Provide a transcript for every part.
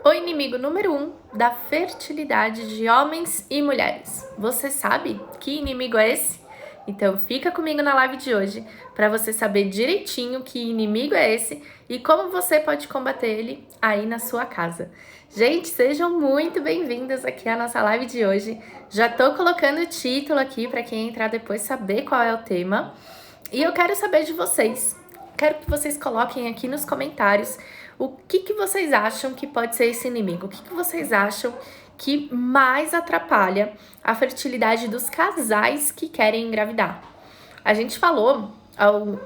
O inimigo número 1 da fertilidade de homens e mulheres. Você sabe que inimigo é esse? Então fica comigo na live de hoje para você saber direitinho que inimigo é esse e como você pode combater ele aí na sua casa. Gente, sejam muito bem-vindas aqui à nossa live de hoje. Já tô colocando o título aqui para quem entrar depois saber qual é o tema. E eu quero saber de vocês. Quero que vocês coloquem aqui nos comentários o que vocês acham que pode ser esse inimigo. O que vocês acham que mais atrapalha a fertilidade dos casais que querem engravidar. A gente falou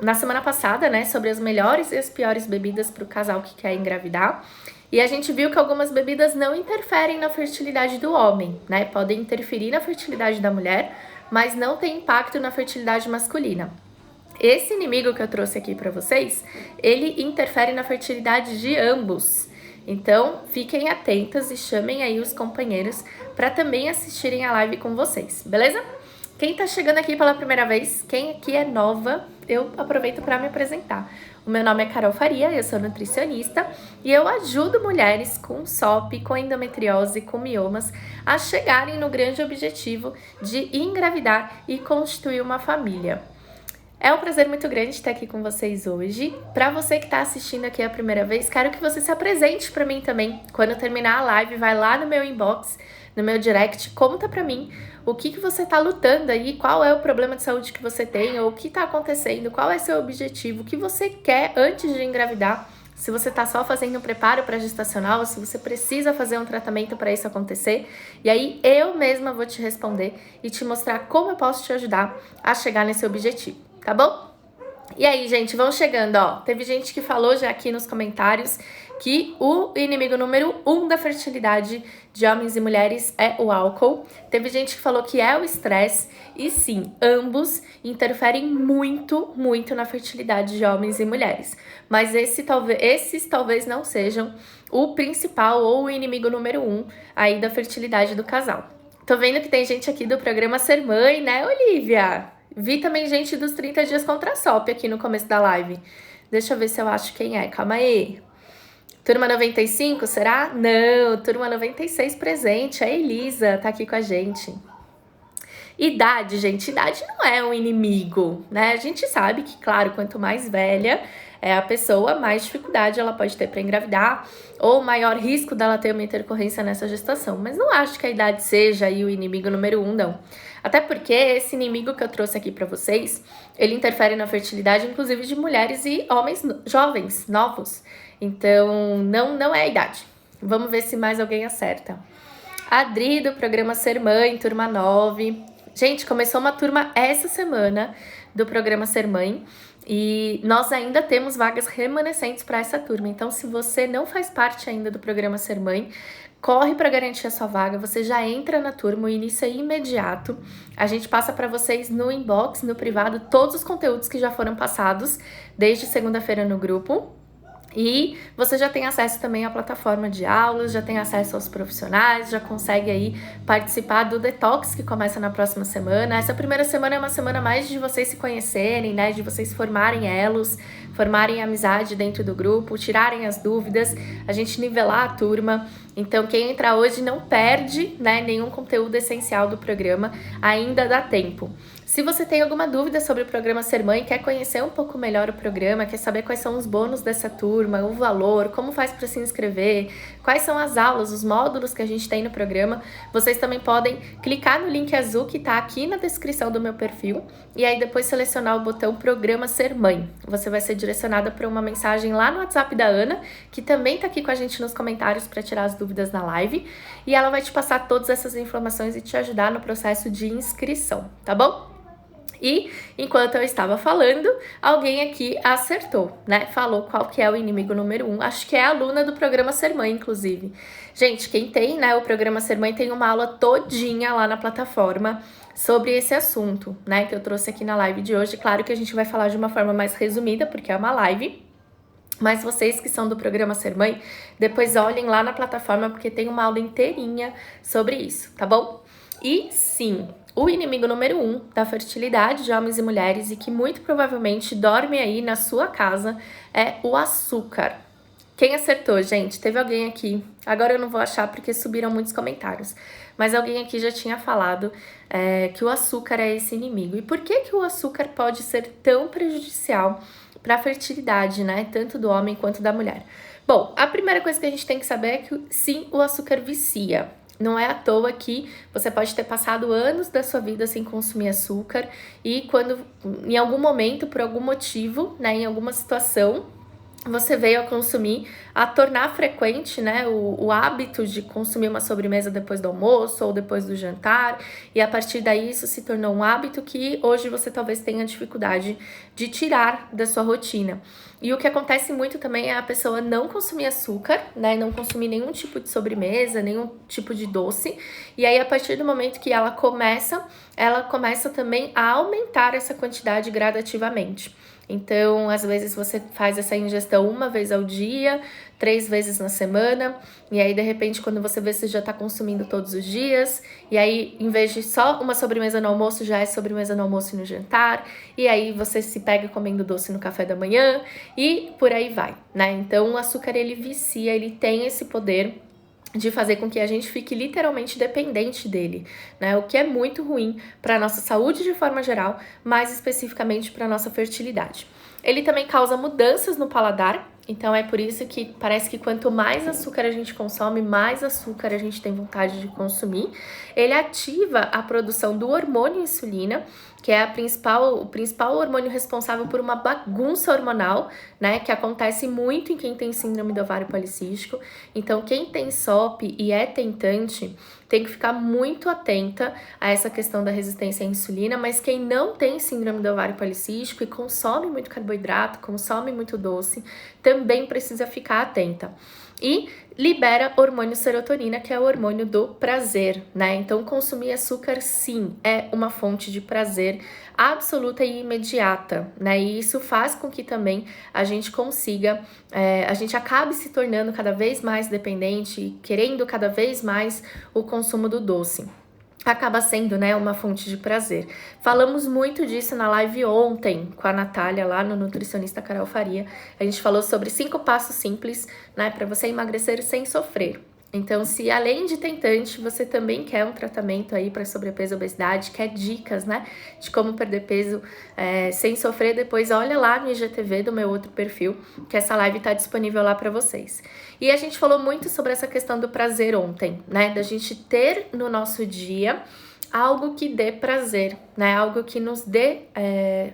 na semana passada, né, sobre as melhores e as piores bebidas para o casal que quer engravidar. E a gente viu que algumas bebidas não interferem na fertilidade do homem, né? Podem interferir na fertilidade da mulher, mas não tem impacto na fertilidade masculina. Esse inimigo que eu trouxe aqui para vocês, ele interfere na fertilidade de ambos. Então, fiquem atentas e chamem aí os companheiros para também assistirem a live com vocês, beleza? Quem tá chegando aqui pela primeira vez, quem aqui é nova, eu aproveito para me apresentar. O meu nome é Carol Faria, eu sou nutricionista e eu ajudo mulheres com SOP, com endometriose, com miomas a chegarem no grande objetivo de engravidar e constituir uma família. É um prazer muito grande estar aqui com vocês hoje. Para você que está assistindo aqui a primeira vez, quero que você se apresente para mim também. Quando terminar a live, vai lá no meu inbox, no meu direct, conta para mim o que você está lutando aí, qual é o problema de saúde que você tem, ou o que está acontecendo, qual é seu objetivo, o que você quer antes de engravidar. Se você está só fazendo um preparo para gestacional, se você precisa fazer um tratamento para isso acontecer. E aí eu mesma vou te responder e te mostrar como eu posso te ajudar a chegar nesse objetivo. Tá bom? E aí, gente, vão chegando, ó. Teve gente que falou já aqui nos comentários que o inimigo número 1 da fertilidade de homens e mulheres é o álcool. Teve gente que falou que é o estresse. E sim, ambos interferem muito na fertilidade de homens e mulheres. Mas esses talvez não sejam o principal ou o inimigo número 1 aí da fertilidade do casal. Tô vendo que tem gente aqui do programa Ser Mãe, né, Olivia? Vi também gente dos 30 dias contra a SOP aqui no começo da live. Deixa eu ver se eu acho quem é. Calma aí. Turma 95, será? Não, turma 96 presente. A Elisa tá aqui com a gente. Idade, gente. Idade não é um inimigo, né? A gente sabe que, claro, quanto mais velha é a pessoa, mais dificuldade ela pode ter para engravidar ou maior risco dela ter uma intercorrência nessa gestação. Mas não acho que a idade seja aí o inimigo número 1, não. Até porque esse inimigo que eu trouxe aqui para vocês, ele interfere na fertilidade, inclusive de mulheres e homens jovens, novos. Então, não é a idade. Vamos ver se mais alguém acerta. Adri, do programa Ser Mãe, turma 9. Gente, começou uma turma essa semana do programa Ser Mãe. E nós ainda temos vagas remanescentes para essa turma. Então, se você não faz parte ainda do programa Ser Mãe, corre para garantir a sua vaga, você já entra na turma, o início é imediato. A gente passa para vocês no inbox, no privado, todos os conteúdos que já foram passados desde segunda-feira no grupo. E você já tem acesso também à plataforma de aulas, já tem acesso aos profissionais, já consegue aí participar do detox que começa na próxima semana. Essa primeira semana é uma semana mais de vocês se conhecerem, né? De vocês formarem elos, formarem amizade dentro do grupo, tirarem as dúvidas, a gente nivelar a turma. Então, quem entrar hoje não perde, né, nenhum conteúdo essencial do programa, ainda dá tempo. Se você tem alguma dúvida sobre o programa Ser Mãe, quer conhecer um pouco melhor o programa, quer saber quais são os bônus dessa turma, o valor, como faz para se inscrever, quais são as aulas, os módulos que a gente tem no programa, vocês também podem clicar no link azul que está aqui na descrição do meu perfil e aí depois selecionar o botão Programa Ser Mãe. Você vai ser direcionada para uma mensagem lá no WhatsApp da Ana, que também está aqui com a gente nos comentários para tirar as dúvidas na live, e ela vai te passar todas essas informações e te ajudar no processo de inscrição, tá bom? E, enquanto eu estava falando, alguém aqui acertou, né? Falou qual que é o inimigo número 1. Acho que é a aluna do programa Ser Mãe, inclusive. Gente, quem tem, né, o programa Ser Mãe tem uma aula todinha lá na plataforma sobre esse assunto, né? Que eu trouxe aqui na live de hoje. Claro que a gente vai falar de uma forma mais resumida, porque é uma live. Mas vocês que são do programa Ser Mãe, depois olhem lá na plataforma, porque tem uma aula inteirinha sobre isso, tá bom? E sim, o inimigo número 1 da fertilidade de homens e mulheres e que muito provavelmente dorme aí na sua casa é o açúcar. Quem acertou, gente? Teve alguém aqui, agora eu não vou achar porque subiram muitos comentários, mas alguém aqui já tinha falado que o açúcar é esse inimigo. E por que o açúcar pode ser tão prejudicial para a fertilidade, né? Tanto do homem quanto da mulher? Bom, a primeira coisa que a gente tem que saber é que sim, o açúcar vicia. Não é à toa que você pode ter passado anos da sua vida sem consumir açúcar e quando, em algum momento, por algum motivo, né, em alguma situação, você veio a consumir, a tornar frequente, né, o hábito de consumir uma sobremesa depois do almoço ou depois do jantar, e a partir daí isso se tornou um hábito que hoje você talvez tenha dificuldade de tirar da sua rotina. E o que acontece muito também é a pessoa não consumir açúcar, né, não consumir nenhum tipo de sobremesa, nenhum tipo de doce, e aí a partir do momento que ela começa também a aumentar essa quantidade gradativamente. Então, às vezes você faz essa ingestão uma vez ao dia, 3 vezes na semana, e aí de repente quando você vê, você já tá consumindo todos os dias, e aí em vez de só uma sobremesa no almoço, já é sobremesa no almoço e no jantar, e aí você se pega comendo doce no café da manhã, e por aí vai, né? Então o açúcar ele vicia, ele tem esse poder de fazer com que a gente fique literalmente dependente dele, né? O que é muito ruim para a nossa saúde de forma geral, mais especificamente para a nossa fertilidade. Ele também causa mudanças no paladar, então é por isso que parece que quanto mais açúcar a gente consome, mais açúcar a gente tem vontade de consumir. Ele ativa a produção do hormônio insulina, que é o principal hormônio responsável por uma bagunça hormonal, né, que acontece muito em quem tem síndrome do ovário policístico. Então, quem tem SOP e é tentante, tem que ficar muito atenta a essa questão da resistência à insulina, mas quem não tem síndrome do ovário policístico e consome muito carboidrato, consome muito doce, também precisa ficar atenta. E libera hormônio serotonina, que é o hormônio do prazer, né? Então, consumir açúcar, sim, é uma fonte de prazer absoluta e imediata, né? E isso faz com que também a gente consiga, a gente acabe se tornando cada vez mais dependente, querendo cada vez mais o consumo do doce. Acaba sendo, né, uma fonte de prazer. Falamos muito disso na live ontem com a Natália, lá no Nutricionista Carol Faria. A gente falou sobre 5 passos simples, né, para você emagrecer sem sofrer. Então, se além de tentante, você também quer um tratamento aí para sobrepeso e obesidade, quer dicas, né, de como perder peso sem sofrer, depois olha lá no IGTV do meu outro perfil, que essa live está disponível lá para vocês. E a gente falou muito sobre essa questão do prazer ontem, né, da gente ter no nosso dia algo que dê prazer, né? Algo que nos dê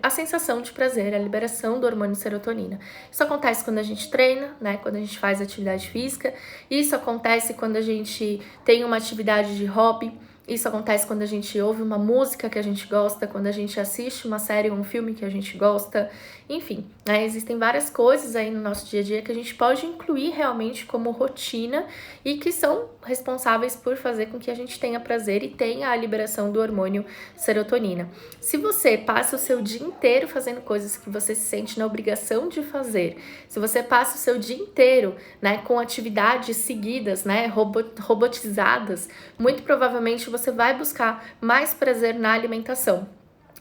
a sensação de prazer, a liberação do hormônio serotonina. Isso acontece quando a gente treina, né? Quando a gente faz atividade física. Isso acontece quando a gente tem uma atividade de hobby. Isso acontece quando a gente ouve uma música que a gente gosta, quando a gente assiste uma série ou um filme que a gente gosta. Enfim, né? Existem várias coisas aí no nosso dia a dia que a gente pode incluir realmente como rotina e que são responsáveis por fazer com que a gente tenha prazer e tenha a liberação do hormônio serotonina. Se você passa o seu dia inteiro fazendo coisas que você se sente na obrigação de fazer, se você passa o seu dia inteiro, né, com atividades seguidas, né, robotizadas, muito provavelmente você vai buscar mais prazer na alimentação.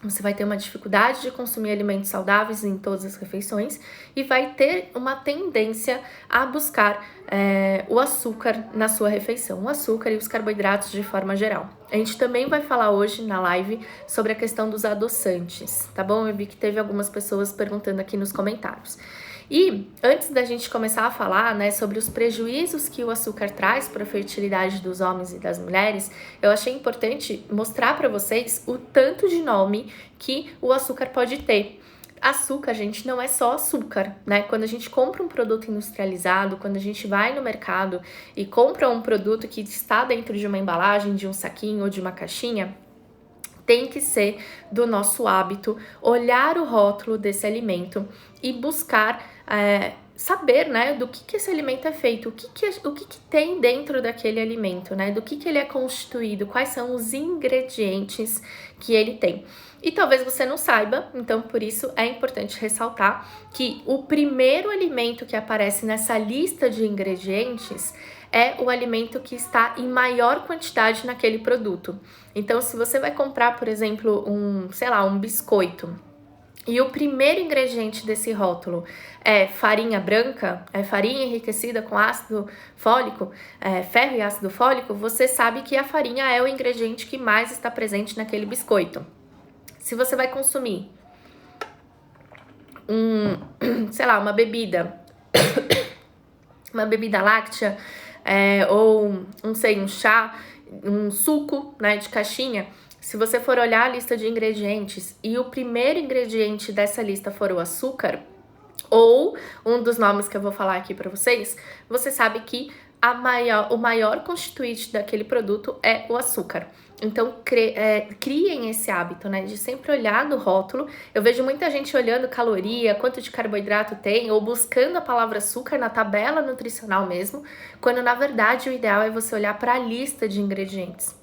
Você vai ter uma dificuldade de consumir alimentos saudáveis em todas as refeições e vai ter uma tendência a buscar o açúcar na sua refeição, o açúcar e os carboidratos de forma geral. A gente também vai falar hoje na live sobre a questão dos adoçantes, tá bom? Eu vi que teve algumas pessoas perguntando aqui nos comentários. E antes da gente começar a falar, né, sobre os prejuízos que o açúcar traz para a fertilidade dos homens e das mulheres, eu achei importante mostrar para vocês o tanto de nome que o açúcar pode ter. Açúcar, gente, não é só açúcar, né? Quando a gente compra um produto industrializado, quando a gente vai no mercado e compra um produto que está dentro de uma embalagem, de um saquinho ou de uma caixinha, tem que ser do nosso hábito olhar o rótulo desse alimento e buscar saber, né, do que esse alimento é feito, o que tem dentro daquele alimento, né, do que ele é constituído, quais são os ingredientes que ele tem. E talvez você não saiba, então por isso é importante ressaltar que o primeiro alimento que aparece nessa lista de ingredientes é o alimento que está em maior quantidade naquele produto. Então, se você vai comprar, por exemplo, um biscoito, e o primeiro ingrediente desse rótulo é farinha branca, é farinha enriquecida com ácido fólico, ferro e ácido fólico, você sabe que a farinha é o ingrediente que mais está presente naquele biscoito. Se você vai consumir sei lá, uma bebida láctea, ou, não sei, um chá, um suco, né, de caixinha, se você for olhar a lista de ingredientes e o primeiro ingrediente dessa lista for o açúcar, ou um dos nomes que eu vou falar aqui para vocês, você sabe que o maior constituinte daquele produto é o açúcar. Então, criem esse hábito, né, de sempre olhar no rótulo. Eu vejo muita gente olhando caloria, quanto de carboidrato tem, ou buscando a palavra açúcar na tabela nutricional mesmo, quando na verdade o ideal é você olhar para a lista de ingredientes.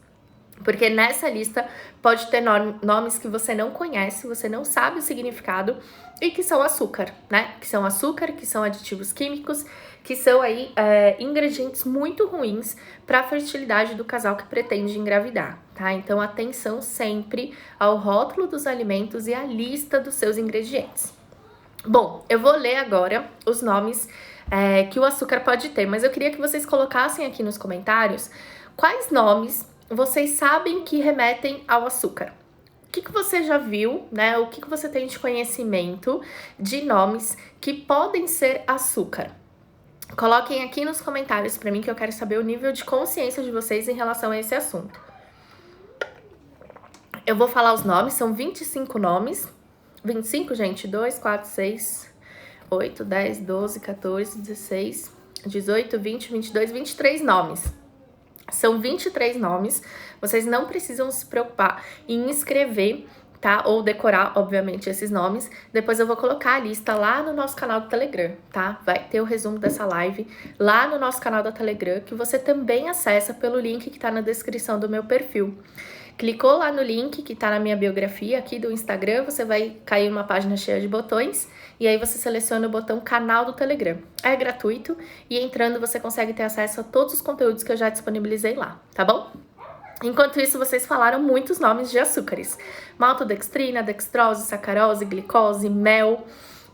Porque nessa lista pode ter nomes que você não conhece, você não sabe o significado e que são açúcar, né? Que são açúcar, que são aditivos químicos, que são aí ingredientes muito ruins para a fertilidade do casal que pretende engravidar, tá? Então atenção sempre ao rótulo dos alimentos e à lista dos seus ingredientes. Bom, eu vou ler agora os nomes que o açúcar pode ter, mas eu queria que vocês colocassem aqui nos comentários quais nomes vocês sabem que remetem ao açúcar. O que você já viu, né? O que você tem de conhecimento de nomes que podem ser açúcar? Coloquem aqui nos comentários para mim que eu quero saber o nível de consciência de vocês em relação a esse assunto. Eu vou falar os nomes, são 25 nomes. 25, gente? 2, 4, 6, 8, 10, 12, 14, 16, 18, 20, 22, 23 nomes. São 23 nomes, vocês não precisam se preocupar em escrever, tá? Ou decorar, obviamente, esses nomes. Depois eu vou colocar a lista lá no nosso canal do Telegram, tá? Vai ter o resumo dessa live lá no nosso canal do Telegram, que você também acessa pelo link que tá na descrição do meu perfil. Clicou lá no link que tá na minha biografia aqui do Instagram, você vai cair numa página cheia de botões e aí você seleciona o botão canal do Telegram. É gratuito e entrando você consegue ter acesso a todos os conteúdos que eu já disponibilizei lá, tá bom? Enquanto isso, vocês falaram muitos nomes de açúcares. Maltodextrina, dextrose, sacarose, glicose, mel,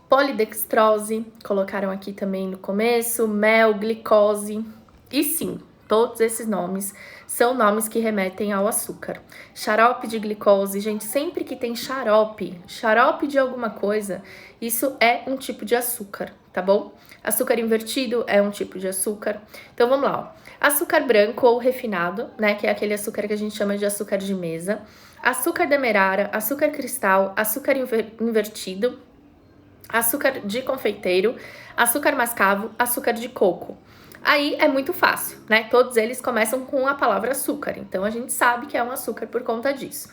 polidextrose, colocaram aqui também no começo, mel, glicose. E sim, todos esses nomes são nomes que remetem ao açúcar. Xarope de glicose, gente, sempre que tem xarope de alguma coisa, isso é um tipo de açúcar, tá bom? Açúcar invertido é um tipo de açúcar. Então vamos lá, ó. Açúcar branco ou refinado, né, que é aquele açúcar que a gente chama de açúcar de mesa. Açúcar demerara, açúcar cristal, açúcar invertido, açúcar de confeiteiro, açúcar mascavo, açúcar de coco. Aí é muito fácil, né? Todos eles começam com a palavra açúcar, então a gente sabe que é um açúcar por conta disso.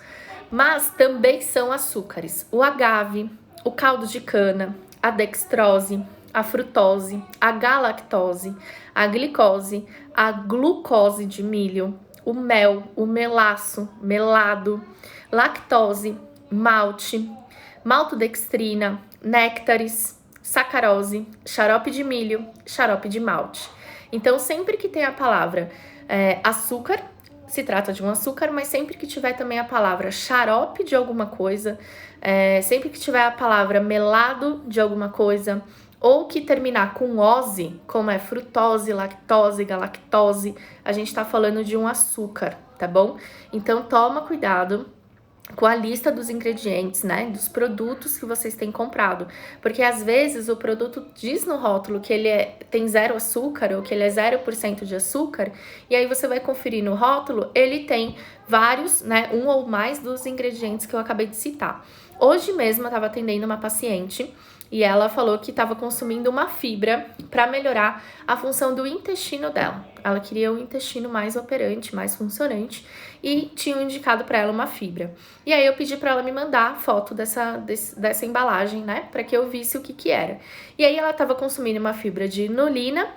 Mas também são açúcares o agave, o caldo de cana, a dextrose, a frutose, a galactose, a glicose, a glucose de milho, o mel, o melaço, melado, lactose, malte, maltodextrina, néctares, sacarose, xarope de milho, xarope de malte. Então, sempre que tem a palavra açúcar, se trata de um açúcar, mas sempre que tiver também a palavra xarope de alguma coisa, sempre que tiver a palavra melado de alguma coisa, ou que terminar com ose, como é frutose, lactose, galactose, a gente tá falando de um açúcar, tá bom? Então, toma cuidado com a lista dos ingredientes, né, dos produtos que vocês têm comprado, porque às vezes o produto diz no rótulo que ele tem 0 açúcar ou que ele é 0% de açúcar, e aí você vai conferir no rótulo, ele tem vários, né, um ou mais dos ingredientes que eu acabei de citar. Hoje mesmo eu estava atendendo uma paciente e ela falou que estava consumindo uma fibra para melhorar a função do intestino dela. Ela queria um intestino mais operante, mais funcionante, e tinham indicado para ela uma fibra. E aí eu pedi para ela me mandar foto dessa embalagem, né, para que eu visse o que era. E aí ela estava consumindo uma fibra de inulina.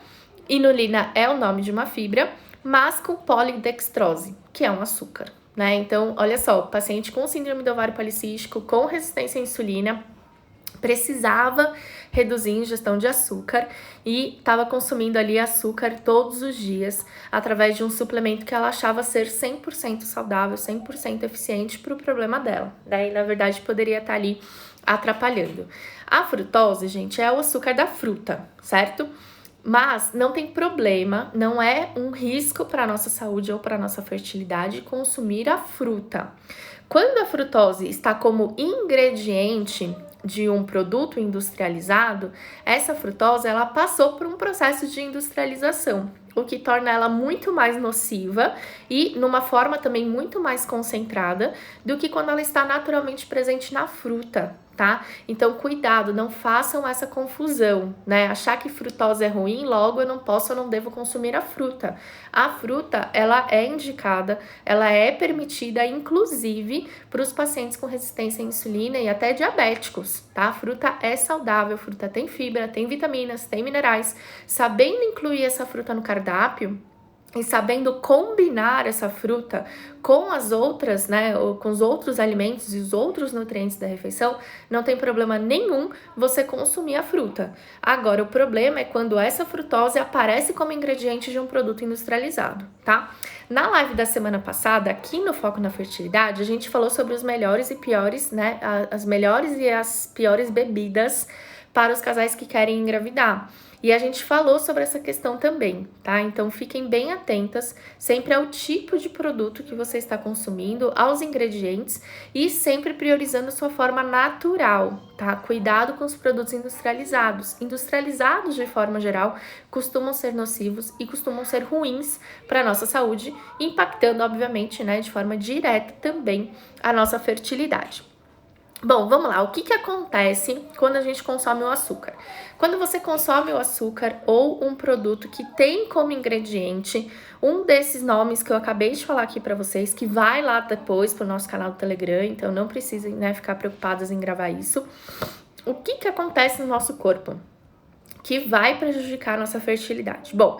Inulina é o nome de uma fibra, mas com polidextrose, que é um açúcar, né? Então, olha só, paciente com síndrome do ovário policístico, com resistência à insulina, precisava reduzir a ingestão de açúcar e estava consumindo ali açúcar todos os dias através de um suplemento que ela achava ser 100% saudável, 100% eficiente para o problema dela, né? E na verdade poderia estar ali atrapalhando. A frutose, gente, é o açúcar da fruta, certo? Mas não tem problema, não é um risco para a nossa saúde ou para a nossa fertilidade consumir a fruta. Quando a frutose está como ingrediente de um produto industrializado, essa frutose ela passou por um processo de industrialização, o que torna ela muito mais nociva e numa forma também muito mais concentrada do que quando ela está naturalmente presente na fruta, tá? Então, cuidado, não façam essa confusão, né? Achar que frutose é ruim, logo eu não posso, eu não devo consumir a fruta. A fruta, ela é indicada, ela é permitida, inclusive, para os pacientes com resistência à insulina e até diabéticos, tá? A fruta é saudável, a fruta tem fibra, tem vitaminas, tem minerais. Sabendo incluir essa fruta no cardápio, e sabendo combinar essa fruta com as outras, né, ou com os outros alimentos e os outros nutrientes da refeição, não tem problema nenhum você consumir a fruta. Agora, o problema é quando essa frutose aparece como ingrediente de um produto industrializado, tá? Na live da semana passada, aqui no Foco na Fertilidade, a gente falou sobre os melhores e piores, né, as melhores e as piores bebidas para os casais que querem engravidar. E a gente falou sobre essa questão também, tá? Então fiquem bem atentas sempre ao tipo de produto que você está consumindo, aos ingredientes e sempre priorizando sua forma natural, tá? Cuidado com os produtos industrializados. Industrializados, de forma geral, costumam ser nocivos e costumam ser ruins para a nossa saúde, impactando, obviamente, né, de forma direta também a nossa fertilidade. Bom, vamos lá. O que acontece quando a gente consome o açúcar? Quando você consome o açúcar ou um produto que tem como ingrediente um desses nomes que eu acabei de falar aqui para vocês, que vai lá depois pro nosso canal do Telegram, então não precisem, né, ficar preocupadas em gravar isso. O que acontece no nosso corpo que vai prejudicar a nossa fertilidade? Bom,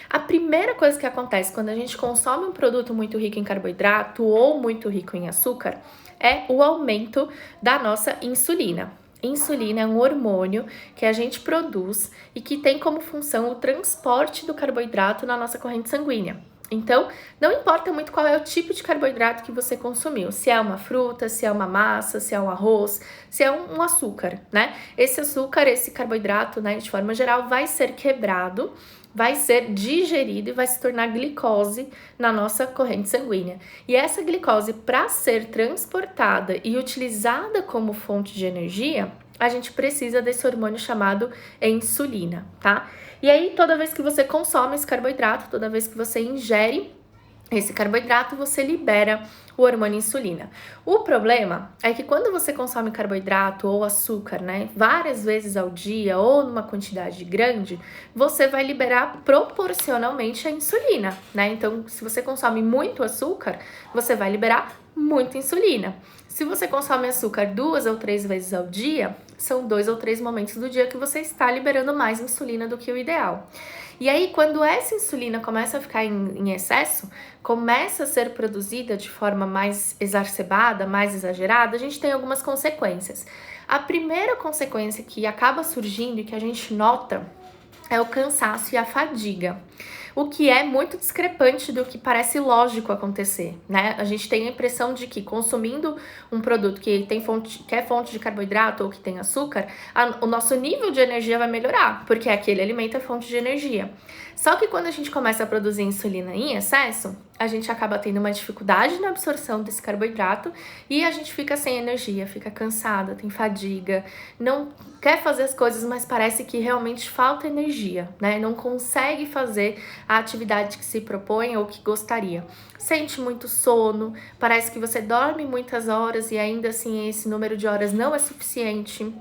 a primeira coisa que acontece quando a gente consome um produto muito rico em carboidrato ou muito rico em açúcar é o aumento da nossa insulina. Insulina é um hormônio que a gente produz e que tem como função o transporte do carboidrato na nossa corrente sanguínea. Então, não importa muito qual é o tipo de carboidrato que você consumiu, se é uma fruta, se é uma massa, se é um arroz, se é um açúcar, né? Esse açúcar, esse carboidrato, né, de forma geral, vai ser quebrado, vai ser digerido e vai se tornar glicose na nossa corrente sanguínea. E essa glicose, para ser transportada e utilizada como fonte de energia, a gente precisa desse hormônio chamado insulina, tá? E aí, toda vez que você consome esse carboidrato, toda vez que você ingere esse carboidrato, você libera o hormônio insulina. O problema é que quando você consome carboidrato ou açúcar, né, várias vezes ao dia ou numa quantidade grande, você vai liberar proporcionalmente a insulina, né? Então, se você consome muito açúcar, você vai liberar muita insulina. Se você consome açúcar 2 ou 3 vezes ao dia, são 2 ou 3 momentos do dia que você está liberando mais insulina do que o ideal. E aí, quando essa insulina começa a ficar em excesso, começa a ser produzida de forma mais exacerbada, mais exagerada, a gente tem algumas consequências. A primeira consequência que acaba surgindo e que a gente nota é o cansaço e a fadiga, o que é muito discrepante do que parece lógico acontecer, né? A gente tem a impressão de que consumindo um produto que é fonte de carboidrato ou que tem açúcar, o nosso nível de energia vai melhorar, porque aquele alimento é fonte de energia. Só que quando a gente começa a produzir insulina em excesso, a gente acaba tendo uma dificuldade na absorção desse carboidrato e a gente fica sem energia, fica cansada, tem fadiga, não quer fazer as coisas, mas parece que realmente falta energia, né? Não consegue fazer a atividade que se propõe ou que gostaria. Sente muito sono, parece que você dorme muitas horas e ainda assim esse número de horas não é suficiente.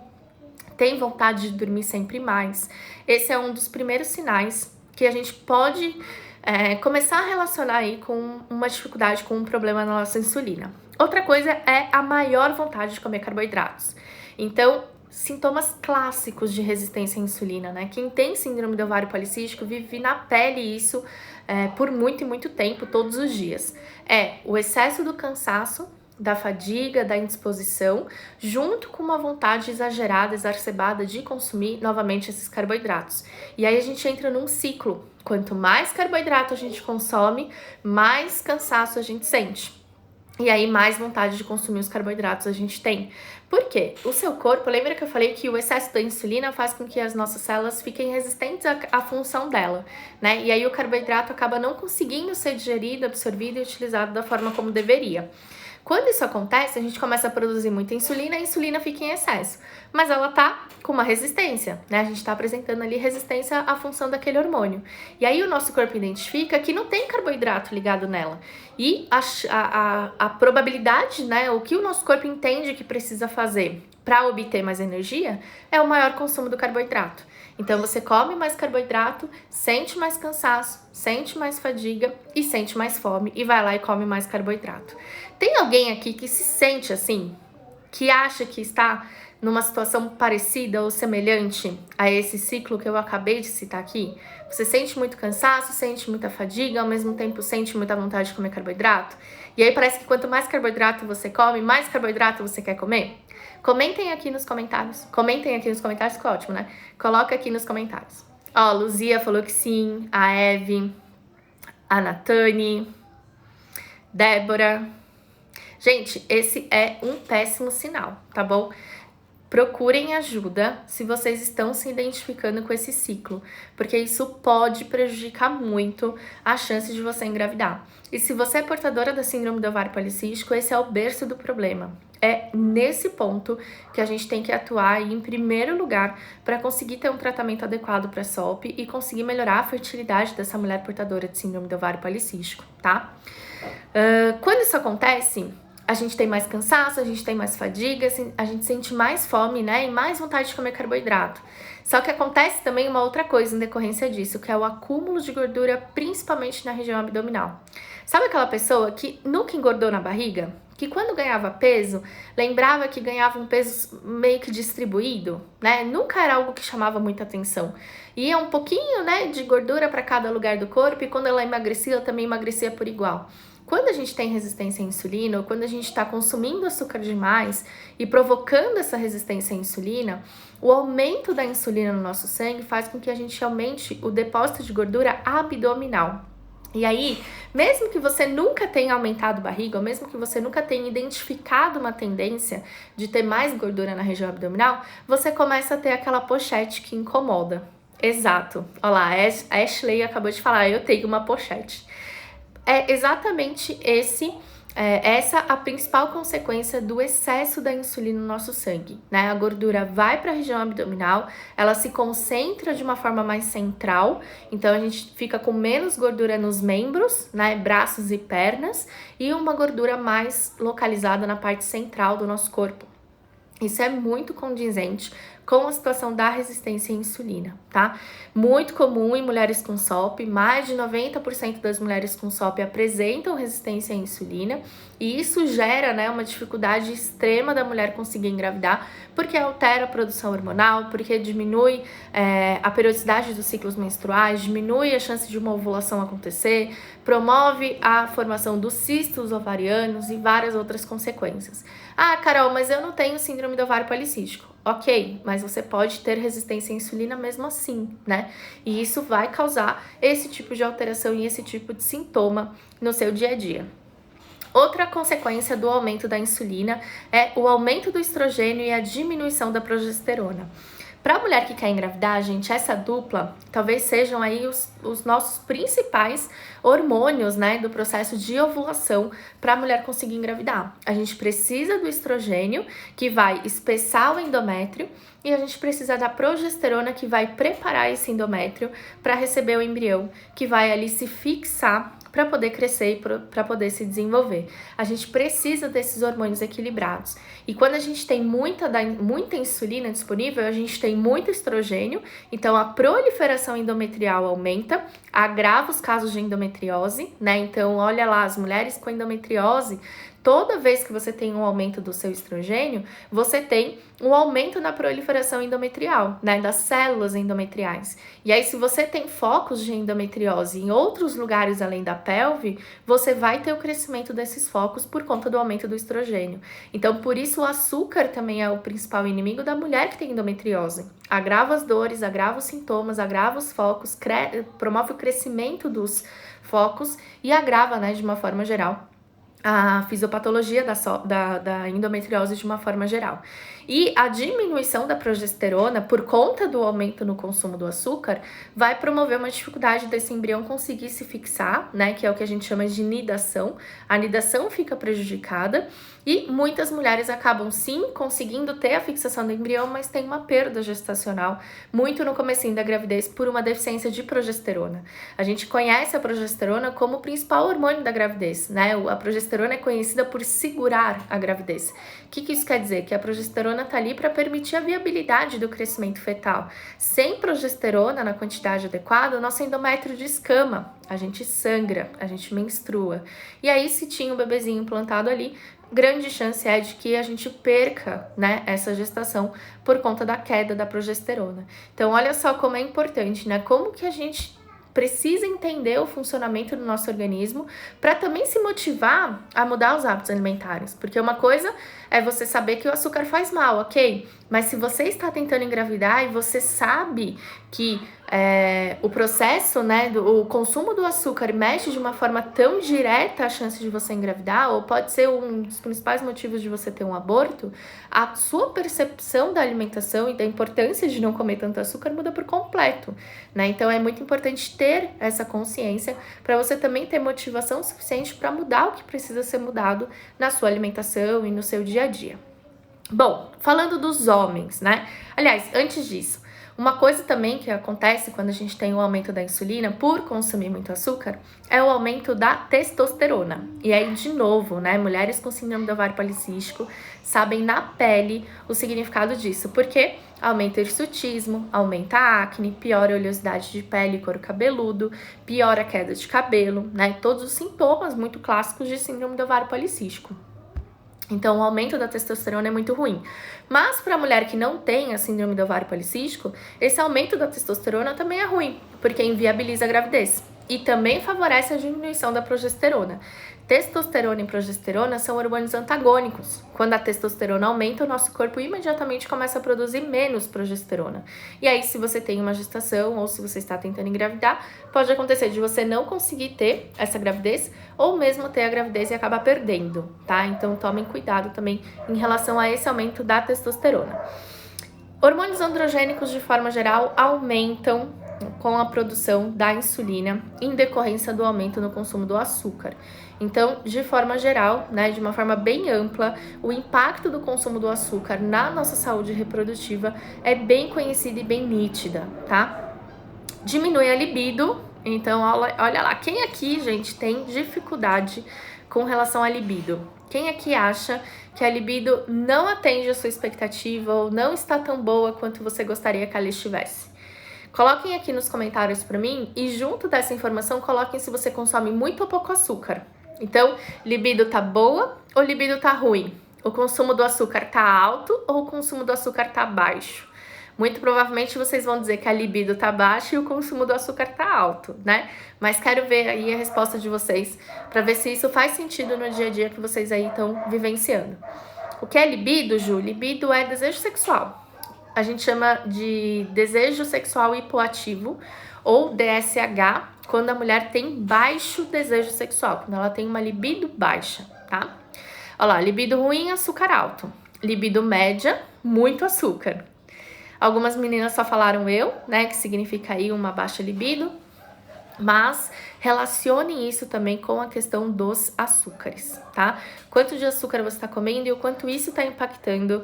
Tem vontade de dormir sempre mais. Esse é um dos primeiros sinais que a gente pode começar a relacionar aí com uma dificuldade, com um problema na nossa insulina. Outra coisa é a maior vontade de comer carboidratos. Então, sintomas clássicos de resistência à insulina, né? Quem tem síndrome do ovário policístico vive na pele isso por muito e muito tempo, todos os dias. É o excesso do cansaço, da fadiga, da indisposição, junto com uma vontade exagerada, exacerbada de consumir novamente esses carboidratos. E aí a gente entra num ciclo. Quanto mais carboidrato a gente consome, mais cansaço a gente sente. E aí, mais vontade de consumir os carboidratos a gente tem. Por quê? O seu corpo, lembra que eu falei que o excesso da insulina faz com que as nossas células fiquem resistentes à função dela, né? E aí o carboidrato acaba não conseguindo ser digerido, absorvido e utilizado da forma como deveria. Quando isso acontece, a gente começa a produzir muita insulina e a insulina fica em excesso. Mas ela tá com uma resistência, né? A gente tá apresentando ali resistência à função daquele hormônio. E aí o nosso corpo identifica que não tem carboidrato ligado nela. E a probabilidade, né? O que o nosso corpo entende que precisa fazer para obter mais energia é o maior consumo do carboidrato. Então você come mais carboidrato, sente mais cansaço, sente mais fadiga e sente mais fome e vai lá e come mais carboidrato. Tem alguém aqui que se sente assim? Que acha que está numa situação parecida ou semelhante a esse ciclo que eu acabei de citar aqui? Você sente muito cansaço, sente muita fadiga, ao mesmo tempo sente muita vontade de comer carboidrato? E aí parece que quanto mais carboidrato você come, mais carboidrato você quer comer? Comentem aqui nos comentários. Comentem aqui nos comentários, que ótimo, né? Coloca aqui nos comentários. Ó, Luzia falou que sim, a Eve, a Natane, Débora. Gente, esse é um péssimo sinal, tá bom? Procurem ajuda se vocês estão se identificando com esse ciclo, porque isso pode prejudicar muito a chance de você engravidar. E se você é portadora da síndrome do ovário policístico, esse é o berço do problema. É nesse ponto que a gente tem que atuar em primeiro lugar para conseguir ter um tratamento adequado para a SOP e conseguir melhorar a fertilidade dessa mulher portadora de síndrome do ovário policístico, tá? Quando isso acontece, a gente tem mais cansaço, a gente tem mais fadiga, a gente sente mais fome, né? E mais vontade de comer carboidrato. Só que acontece também uma outra coisa em decorrência disso, que é o acúmulo de gordura, principalmente na região abdominal. Sabe aquela pessoa que nunca engordou na barriga? Que quando ganhava peso, lembrava que ganhava um peso meio que distribuído, né? Nunca era algo que chamava muita atenção. Ia um pouquinho, né, de gordura para cada lugar do corpo e quando ela emagrecia, ela também emagrecia por igual. Quando a gente tem resistência à insulina, ou quando a gente está consumindo açúcar demais e provocando essa resistência à insulina, o aumento da insulina no nosso sangue faz com que a gente aumente o depósito de gordura abdominal. E aí, mesmo que você nunca tenha aumentado barriga, ou mesmo que você nunca tenha identificado uma tendência de ter mais gordura na região abdominal, você começa a ter aquela pochete que incomoda. Exato. Olha lá, a Ashley acabou de falar, eu tenho uma pochete. É exatamente essa a principal consequência do excesso da insulina no nosso sangue, né? A gordura vai para a região abdominal, ela se concentra de uma forma mais central, então a gente fica com menos gordura nos membros, né? Braços e pernas, e uma gordura mais localizada na parte central do nosso corpo. Isso é muito condizente com a situação da resistência à insulina, tá? Muito comum em mulheres com SOP, mais de 90% das mulheres com SOP apresentam resistência à insulina e isso gera, né, uma dificuldade extrema da mulher conseguir engravidar, porque altera a produção hormonal, porque diminui a periodicidade dos ciclos menstruais, diminui a chance de uma ovulação acontecer, promove a formação dos cistos ovarianos e várias outras consequências. Ah, Carol, mas eu não tenho síndrome do ovário policístico. Ok, mas você pode ter resistência à insulina mesmo assim, né? E isso vai causar esse tipo de alteração e esse tipo de sintoma no seu dia a dia. Outra consequência do aumento da insulina é o aumento do estrogênio e a diminuição da progesterona. Para a mulher que quer engravidar, gente, essa dupla talvez sejam aí os nossos principais hormônios, né, do processo de ovulação para a mulher conseguir engravidar. A gente precisa do estrogênio, que vai espessar o endométrio, e a gente precisa da progesterona, que vai preparar esse endométrio para receber o embrião, que vai ali se fixar para poder crescer e para poder se desenvolver. A gente precisa desses hormônios equilibrados. E quando a gente tem muita insulina disponível, a gente tem muito estrogênio, então a proliferação endometrial aumenta, agrava os casos de endometriose, né? Então, olha lá, as mulheres com endometriose, toda vez que você tem um aumento do seu estrogênio, você tem um aumento na proliferação endometrial, né, das células endometriais. E aí, se você tem focos de endometriose em outros lugares além da pelve, você vai ter o crescimento desses focos por conta do aumento do estrogênio. Então, por isso o açúcar também é o principal inimigo da mulher que tem endometriose. Agrava as dores, agrava os sintomas, agrava os focos, promove o crescimento dos focos e agrava, né, de uma forma geral, a fisiopatologia da endometriose de uma forma geral. E a diminuição da progesterona, por conta do aumento no consumo do açúcar, vai promover uma dificuldade desse embrião conseguir se fixar, né? Que é o que a gente chama de nidação. A nidação fica prejudicada e muitas mulheres acabam sim conseguindo ter a fixação do embrião, mas tem uma perda gestacional muito no comecinho da gravidez por uma deficiência de progesterona. A gente conhece a progesterona como o principal hormônio da gravidez, né? A progesterona é conhecida por segurar a gravidez. O que isso quer dizer? Que a progesterona está ali para permitir a viabilidade do crescimento fetal. Sem progesterona na quantidade adequada, o nosso endométrio descama, a gente sangra, a gente menstrua. E aí, se tinha um bebezinho implantado ali, grande chance é de que a gente perca, né, essa gestação por conta da queda da progesterona. Então, olha só como é importante, né? Como que a gente precisa entender o funcionamento do nosso organismo para também se motivar a mudar os hábitos alimentares. Porque uma coisa é você saber que o açúcar faz mal, ok? Mas se você está tentando engravidar e você sabe que o processo, né, o consumo do açúcar mexe de uma forma tão direta a chance de você engravidar, ou pode ser um dos principais motivos de você ter um aborto, a sua percepção da alimentação e da importância de não comer tanto açúcar muda por completo, né? Então é muito importante ter essa consciência para você também ter motivação suficiente para mudar o que precisa ser mudado na sua alimentação e no seu dia a dia. Bom, falando dos homens, né? Aliás, antes disso, uma coisa também que acontece quando a gente tem o aumento da insulina por consumir muito açúcar é o aumento da testosterona. E aí, de novo, né, mulheres com síndrome do ovário policístico sabem na pele o significado disso, porque aumenta o hirsutismo, aumenta a acne, piora a oleosidade de pele e couro cabeludo, piora a queda de cabelo, né? Todos os sintomas muito clássicos de síndrome do ovário policístico. Então, o aumento da testosterona é muito ruim. Mas, para a mulher que não tem a síndrome do ovário policístico, esse aumento da testosterona também é ruim, porque inviabiliza a gravidez e também favorece a diminuição da progesterona. Testosterona e progesterona são hormônios antagônicos. Quando a testosterona aumenta, o nosso corpo imediatamente começa a produzir menos progesterona. E aí, se você tem uma gestação ou se você está tentando engravidar, pode acontecer de você não conseguir ter essa gravidez ou mesmo ter a gravidez e acabar perdendo, tá? Então, tomem cuidado também em relação a esse aumento da testosterona. Hormônios androgênicos, de forma geral, aumentam com a produção da insulina em decorrência do aumento no consumo do açúcar. Então, de forma geral, né, de uma forma bem ampla, o impacto do consumo do açúcar na nossa saúde reprodutiva é bem conhecido e bem nítida, tá? Diminui a libido. Então, olha lá, quem aqui, gente, tem dificuldade com relação à libido? Quem aqui acha que a libido não atende a sua expectativa ou não está tão boa quanto você gostaria que ela estivesse? Coloquem aqui nos comentários para mim e junto dessa informação coloquem se você consome muito ou pouco açúcar. Então, libido tá boa ou libido tá ruim? O consumo do açúcar tá alto ou o consumo do açúcar tá baixo? Muito provavelmente vocês vão dizer que a libido tá baixa e o consumo do açúcar tá alto, né? Mas quero ver aí a resposta de vocês para ver se isso faz sentido no dia a dia que vocês aí estão vivenciando. O que é libido, Ju? Libido é desejo sexual. A gente chama de desejo sexual hipoativo ou DSH, quando a mulher tem baixo desejo sexual, quando ela tem uma libido baixa, tá? Olha lá, libido ruim, açúcar alto. Libido média, muito açúcar. Algumas meninas só falaram eu, né, que significa aí uma baixa libido, mas relacione isso também com a questão dos açúcares, tá? Quanto de açúcar você está comendo e o quanto isso está impactando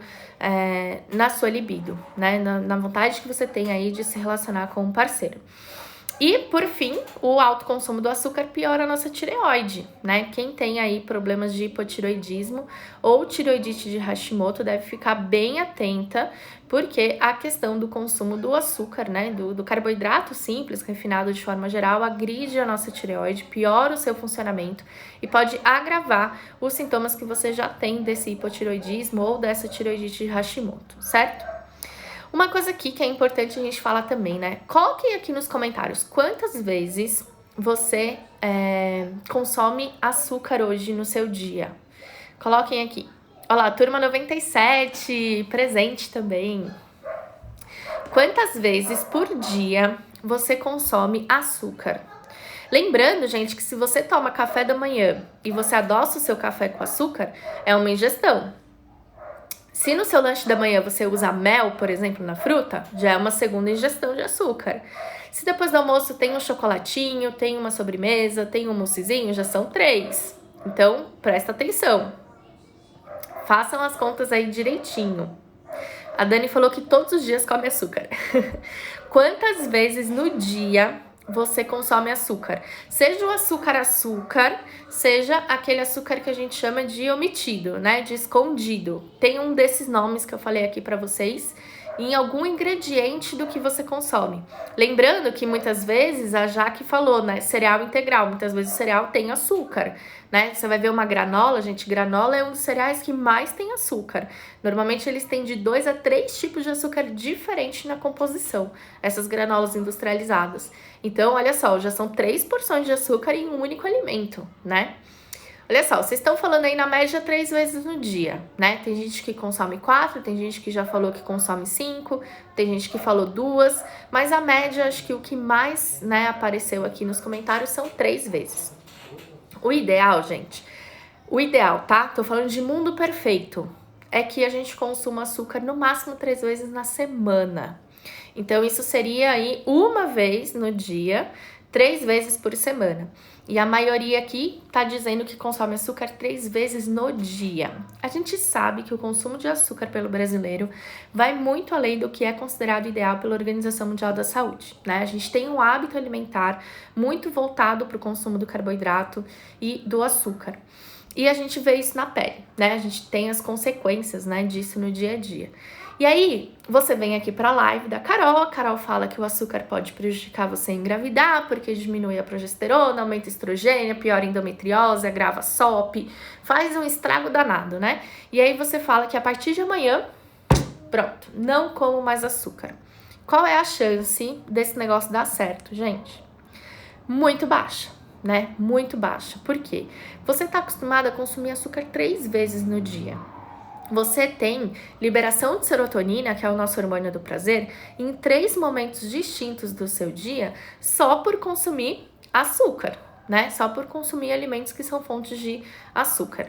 na sua libido, né? Na vontade que você tem aí de se relacionar com um parceiro. E, por fim, o alto consumo do açúcar piora a nossa tireoide, né? Quem tem aí problemas de hipotireoidismo ou tireoidite de Hashimoto deve ficar bem atenta, porque a questão do consumo do açúcar, né? Do carboidrato simples, refinado de forma geral, agride a nossa tireoide, piora o seu funcionamento e pode agravar os sintomas que você já tem desse hipotireoidismo ou dessa tireoidite de Hashimoto, certo? Uma coisa aqui que é importante a gente falar também, né? Coloquem aqui nos comentários quantas vezes você consome açúcar hoje no seu dia. Coloquem aqui. Olha lá, turma 97, presente também. Quantas vezes por dia você consome açúcar? Lembrando, gente, que se você toma café da manhã e você adoça o seu café com açúcar, é uma ingestão. Se no seu lanche da manhã você usa mel, por exemplo, na fruta, já é uma segunda ingestão de açúcar. Se depois do almoço tem um chocolatinho, tem uma sobremesa, tem um moussezinho, já são 3. Então, presta atenção. Façam as contas aí direitinho. A Dani falou que todos os dias come açúcar. Quantas vezes no dia você consome açúcar? Seja o açúcar, seja aquele açúcar que a gente chama de omitido, né? De escondido. Tem um desses nomes que eu falei aqui pra vocês em algum ingrediente do que você consome. Lembrando que muitas vezes, a Jaque falou, né? Cereal integral. Muitas vezes o cereal tem açúcar, né? Você vai ver uma granola, gente. Granola é um dos cereais que mais tem açúcar. Normalmente eles têm de 2 a 3 tipos de açúcar diferentes na composição. Essas granolas industrializadas. Então, olha só, já são 3 porções de açúcar em um único alimento, né? Olha só, vocês estão falando aí na média 3 vezes no dia, né? Tem gente que consome 4, tem gente que já falou que consome 5, tem gente que falou 2, mas a média, acho que o que mais, né, apareceu aqui nos comentários são 3 vezes. O ideal, gente, o ideal, tá? Tô falando de mundo perfeito, é que a gente consuma açúcar no máximo 3 vezes na semana. Então, isso seria aí uma vez no dia, 3 vezes por semana. E a maioria aqui tá dizendo que consome açúcar 3 vezes no dia. A gente sabe que o consumo de açúcar pelo brasileiro vai muito além do que é considerado ideal pela Organização Mundial da Saúde, né? A gente tem um hábito alimentar muito voltado para o consumo do carboidrato e do açúcar. E a gente vê isso na pele, né? A gente tem as consequências, né, disso no dia a dia. E aí, você vem aqui pra live da Carol, a Carol fala que o açúcar pode prejudicar você a engravidar, porque diminui a progesterona, aumenta o estrogênio, piora a endometriose, agrava a SOP, faz um estrago danado, né? E aí você fala que a partir de amanhã, pronto, não como mais açúcar. Qual é a chance desse negócio dar certo, gente? Muito baixa, né? Muito baixa. Por quê? Você tá acostumado a consumir açúcar 3 vezes no dia. Você tem liberação de serotonina, que é o nosso hormônio do prazer, em 3 momentos distintos do seu dia, só por consumir açúcar, né? Só por consumir alimentos que são fontes de açúcar.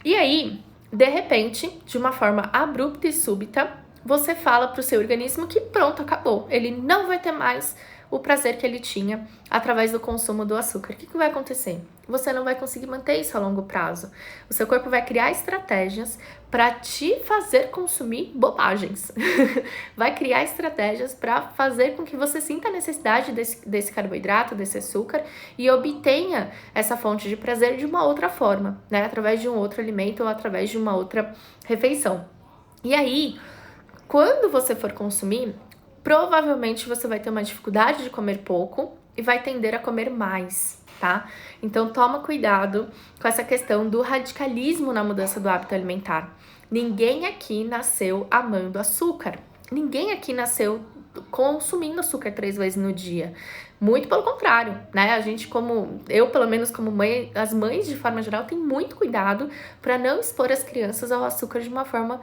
E aí, de repente, de uma forma abrupta e súbita, você fala para o seu organismo que pronto, acabou. Ele não vai ter mais o prazer que ele tinha através do consumo do açúcar. O que vai acontecer? Você não vai conseguir manter isso a longo prazo. O seu corpo vai criar estratégias para te fazer consumir bobagens. Vai criar estratégias para fazer com que você sinta a necessidade desse carboidrato, desse açúcar e obtenha essa fonte de prazer de uma outra forma, né? Através de um outro alimento ou através de uma outra refeição. E aí, quando você for consumir, provavelmente você vai ter uma dificuldade de comer pouco e vai tender a comer mais, tá? Então toma cuidado com essa questão do radicalismo na mudança do hábito alimentar. Ninguém aqui nasceu amando açúcar. Ninguém aqui nasceu consumindo açúcar 3 vezes no dia. Muito pelo contrário, né? A gente, pelo menos como mãe, as mães de forma geral têm muito cuidado para não expor as crianças ao açúcar de uma forma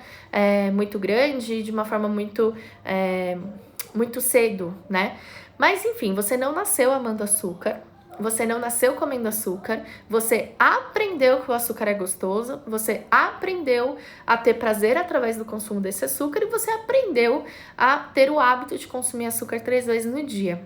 muito grande, de uma forma muito cedo, né? Mas enfim, você não nasceu amando açúcar, você não nasceu comendo açúcar, você aprendeu que o açúcar é gostoso, você aprendeu a ter prazer através do consumo desse açúcar e você aprendeu a ter o hábito de consumir açúcar 3 vezes no dia.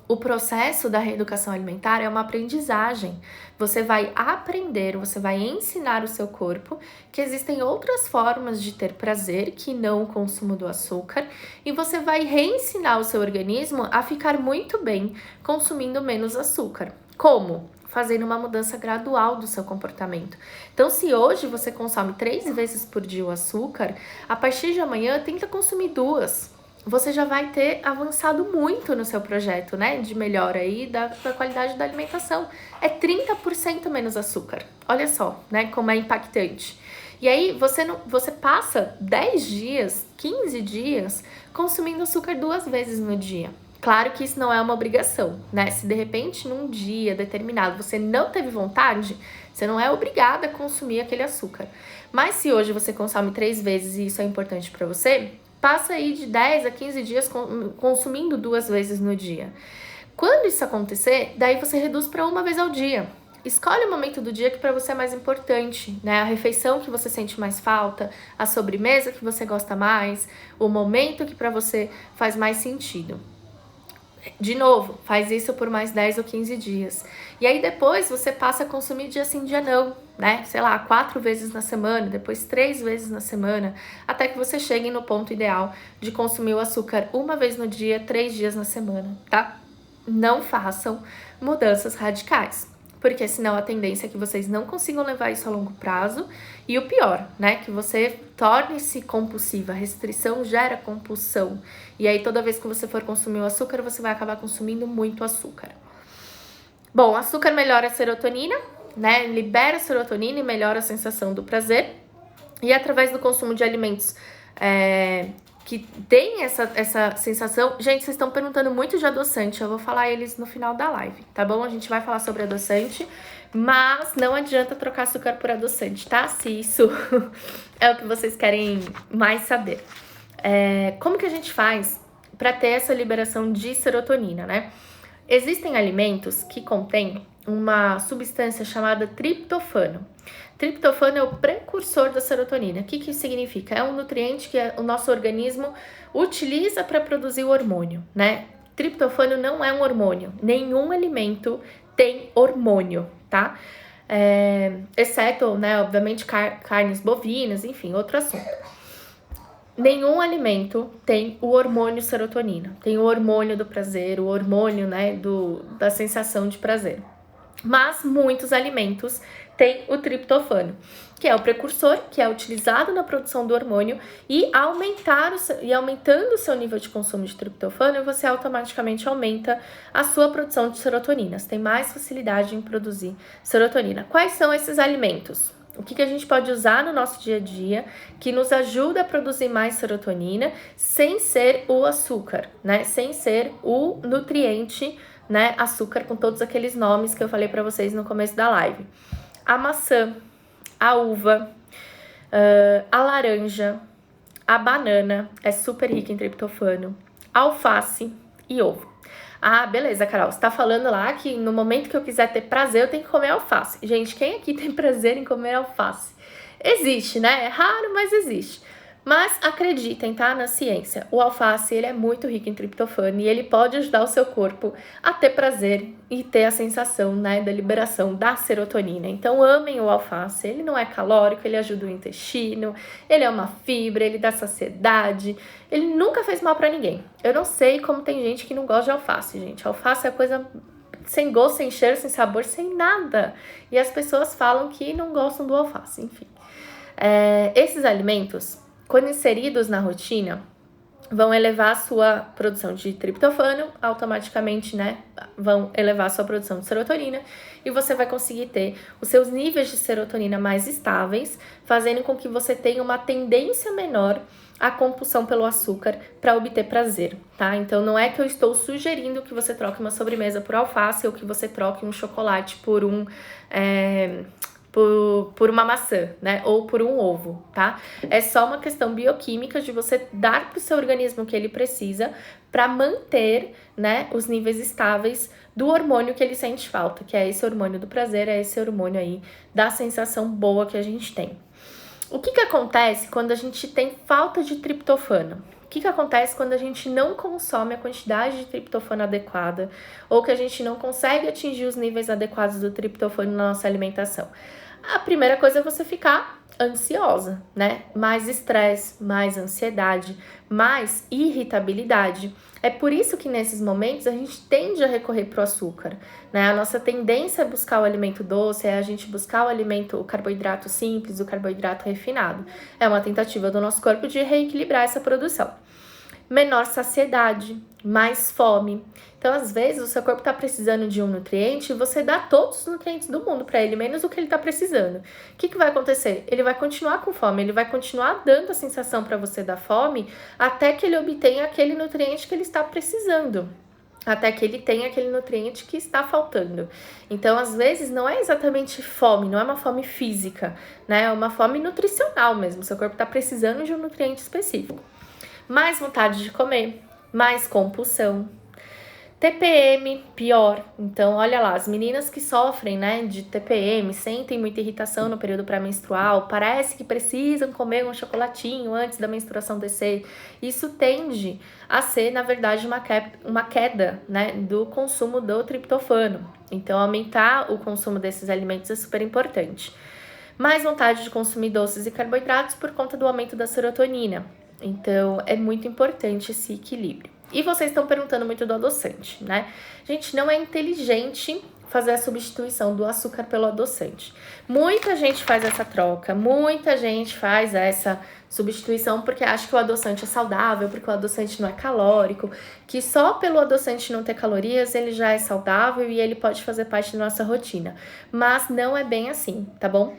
O processo da reeducação alimentar é uma aprendizagem. Você vai aprender, você vai ensinar o seu corpo que existem outras formas de ter prazer que não o consumo do açúcar e você vai reensinar o seu organismo a ficar muito bem consumindo menos açúcar. Como? Fazendo uma mudança gradual do seu comportamento. Então, se hoje você consome 3 vezes por dia o açúcar, a partir de amanhã tenta consumir 2. Você já vai ter avançado muito no seu projeto, né, de melhora aí da qualidade da alimentação. É 30% menos açúcar. Olha só, né, como é impactante. E aí, você passa 10 dias, 15 dias consumindo açúcar 2 vezes no dia. Claro que isso não é uma obrigação, né? Se de repente, num dia determinado, você não teve vontade, você não é obrigada a consumir aquele açúcar. Mas se hoje você consome 3 vezes e isso é importante para você, passa aí de 10 a 15 dias consumindo 2 vezes no dia. Quando isso acontecer, daí você reduz para uma vez ao dia. Escolhe o momento do dia que para você é mais importante, né? A refeição que você sente mais falta, a sobremesa que você gosta mais, o momento que para você faz mais sentido. De novo, faz isso por mais 10 ou 15 dias. E aí depois você passa a consumir dia sim, dia não, né? Sei lá, 4 vezes na semana, depois 3 vezes na semana, até que você chegue no ponto ideal de consumir o açúcar uma vez no dia, 3 dias na semana, tá? Não façam mudanças radicais, porque senão a tendência é que vocês não consigam levar isso a longo prazo e o pior, né, que você torne-se compulsiva. A restrição gera compulsão e aí toda vez que você for consumir o açúcar, você vai acabar consumindo muito açúcar. Bom, o açúcar melhora a serotonina, né, libera a serotonina e melhora a sensação do prazer e através do consumo de alimentos que tem essa sensação. Gente, vocês estão perguntando muito de adoçante, eu vou falar eles no final da live, tá bom? A gente vai falar sobre adoçante, mas não adianta trocar açúcar por adoçante, tá? Se isso é o que vocês querem mais saber. Como que a gente faz para ter essa liberação de serotonina, né? Existem alimentos que contêm uma substância chamada triptofano. Triptofano é o precursor da serotonina. O que isso significa? É um nutriente que o nosso organismo utiliza para produzir o hormônio, né? Triptofano não é um hormônio. Nenhum alimento tem hormônio, tá? Exceto, né, obviamente, carnes bovinas, enfim, outro assunto. Nenhum alimento tem o hormônio serotonina. Tem o hormônio do prazer, o hormônio, né, da sensação de prazer. Mas muitos alimentos têm o triptofano, que é o precursor, que é utilizado na produção do hormônio e aumentando o seu nível de consumo de triptofano, você automaticamente aumenta a sua produção de serotonina. Você tem mais facilidade em produzir serotonina. Quais são esses alimentos? O que a gente pode usar no nosso dia a dia que nos ajuda a produzir mais serotonina sem ser o açúcar, né? Sem ser o nutriente, né? Açúcar com todos aqueles nomes que eu falei para vocês no começo da live. A maçã, a uva, a laranja, a banana é super rica em triptofano, alface e ovo. Ah, beleza, Carol, você tá falando lá que no momento que eu quiser ter prazer, eu tenho que comer alface. Gente, quem aqui tem prazer em comer alface? Existe, né? É raro, mas existe. Mas acreditem, tá? Na ciência, o alface, ele é muito rico em triptofano e ele pode ajudar o seu corpo a ter prazer e ter a sensação, né, da liberação da serotonina. Então, amem o alface. Ele não é calórico, ele ajuda o intestino, ele é uma fibra, ele dá saciedade, ele nunca fez mal pra ninguém. Eu não sei como tem gente que não gosta de alface, gente. Alface é coisa sem gosto, sem cheiro, sem sabor, sem nada. E as pessoas falam que não gostam do alface, enfim. Esses alimentos, quando inseridos na rotina, vão elevar a sua produção de triptofano, automaticamente, né, vão elevar a sua produção de serotonina e você vai conseguir ter os seus níveis de serotonina mais estáveis, fazendo com que você tenha uma tendência menor à compulsão pelo açúcar para obter prazer, tá? Então não é que eu estou sugerindo que você troque uma sobremesa por alface ou que você troque um chocolate por uma maçã, né? Ou por um ovo, tá? É só uma questão bioquímica de você dar para o seu organismo o que ele precisa para manter, né, os níveis estáveis do hormônio que ele sente falta, que é esse hormônio do prazer, é esse hormônio aí da sensação boa que a gente tem. O que acontece quando a gente tem falta de triptofano? O que acontece quando a gente não consome a quantidade de triptofano adequada ou que a gente não consegue atingir os níveis adequados do triptofano na nossa alimentação? A primeira coisa é você ficar ansiosa, né? Mais estresse, mais ansiedade, mais irritabilidade. É por isso que nesses momentos a gente tende a recorrer para o açúcar, né? A nossa tendência é buscar o alimento doce, é a gente buscar o carboidrato simples, o carboidrato refinado. É uma tentativa do nosso corpo de reequilibrar essa produção. Menor saciedade, mais fome. Então, às vezes, o seu corpo está precisando de um nutriente e você dá todos os nutrientes do mundo para ele, menos o que ele está precisando. O que vai acontecer? Ele vai continuar com fome, ele vai continuar dando a sensação para você da fome até que ele obtenha aquele nutriente que ele está precisando. Até que ele tenha aquele nutriente que está faltando. Então, às vezes, não é exatamente fome, não é uma fome física, né? É uma fome nutricional mesmo. Seu corpo está precisando de um nutriente específico. Mais vontade de comer, mais compulsão. TPM, pior. Então, olha lá, as meninas que sofrem, né, de TPM, sentem muita irritação no período pré-menstrual, parece que precisam comer um chocolatinho antes da menstruação descer. Isso tende a ser, na verdade, uma queda, né, do consumo do triptofano. Então, aumentar o consumo desses alimentos é super importante. Mais vontade de consumir doces e carboidratos por conta do aumento da serotonina. Então, é muito importante esse equilíbrio. E vocês estão perguntando muito do adoçante, né? Gente, não é inteligente fazer a substituição do açúcar pelo adoçante. Muita gente faz essa troca, muita gente faz essa substituição porque acha que o adoçante é saudável, porque o adoçante não é calórico, que só pelo adoçante não ter calorias ele já é saudável e ele pode fazer parte da nossa rotina. Mas não é bem assim, tá bom?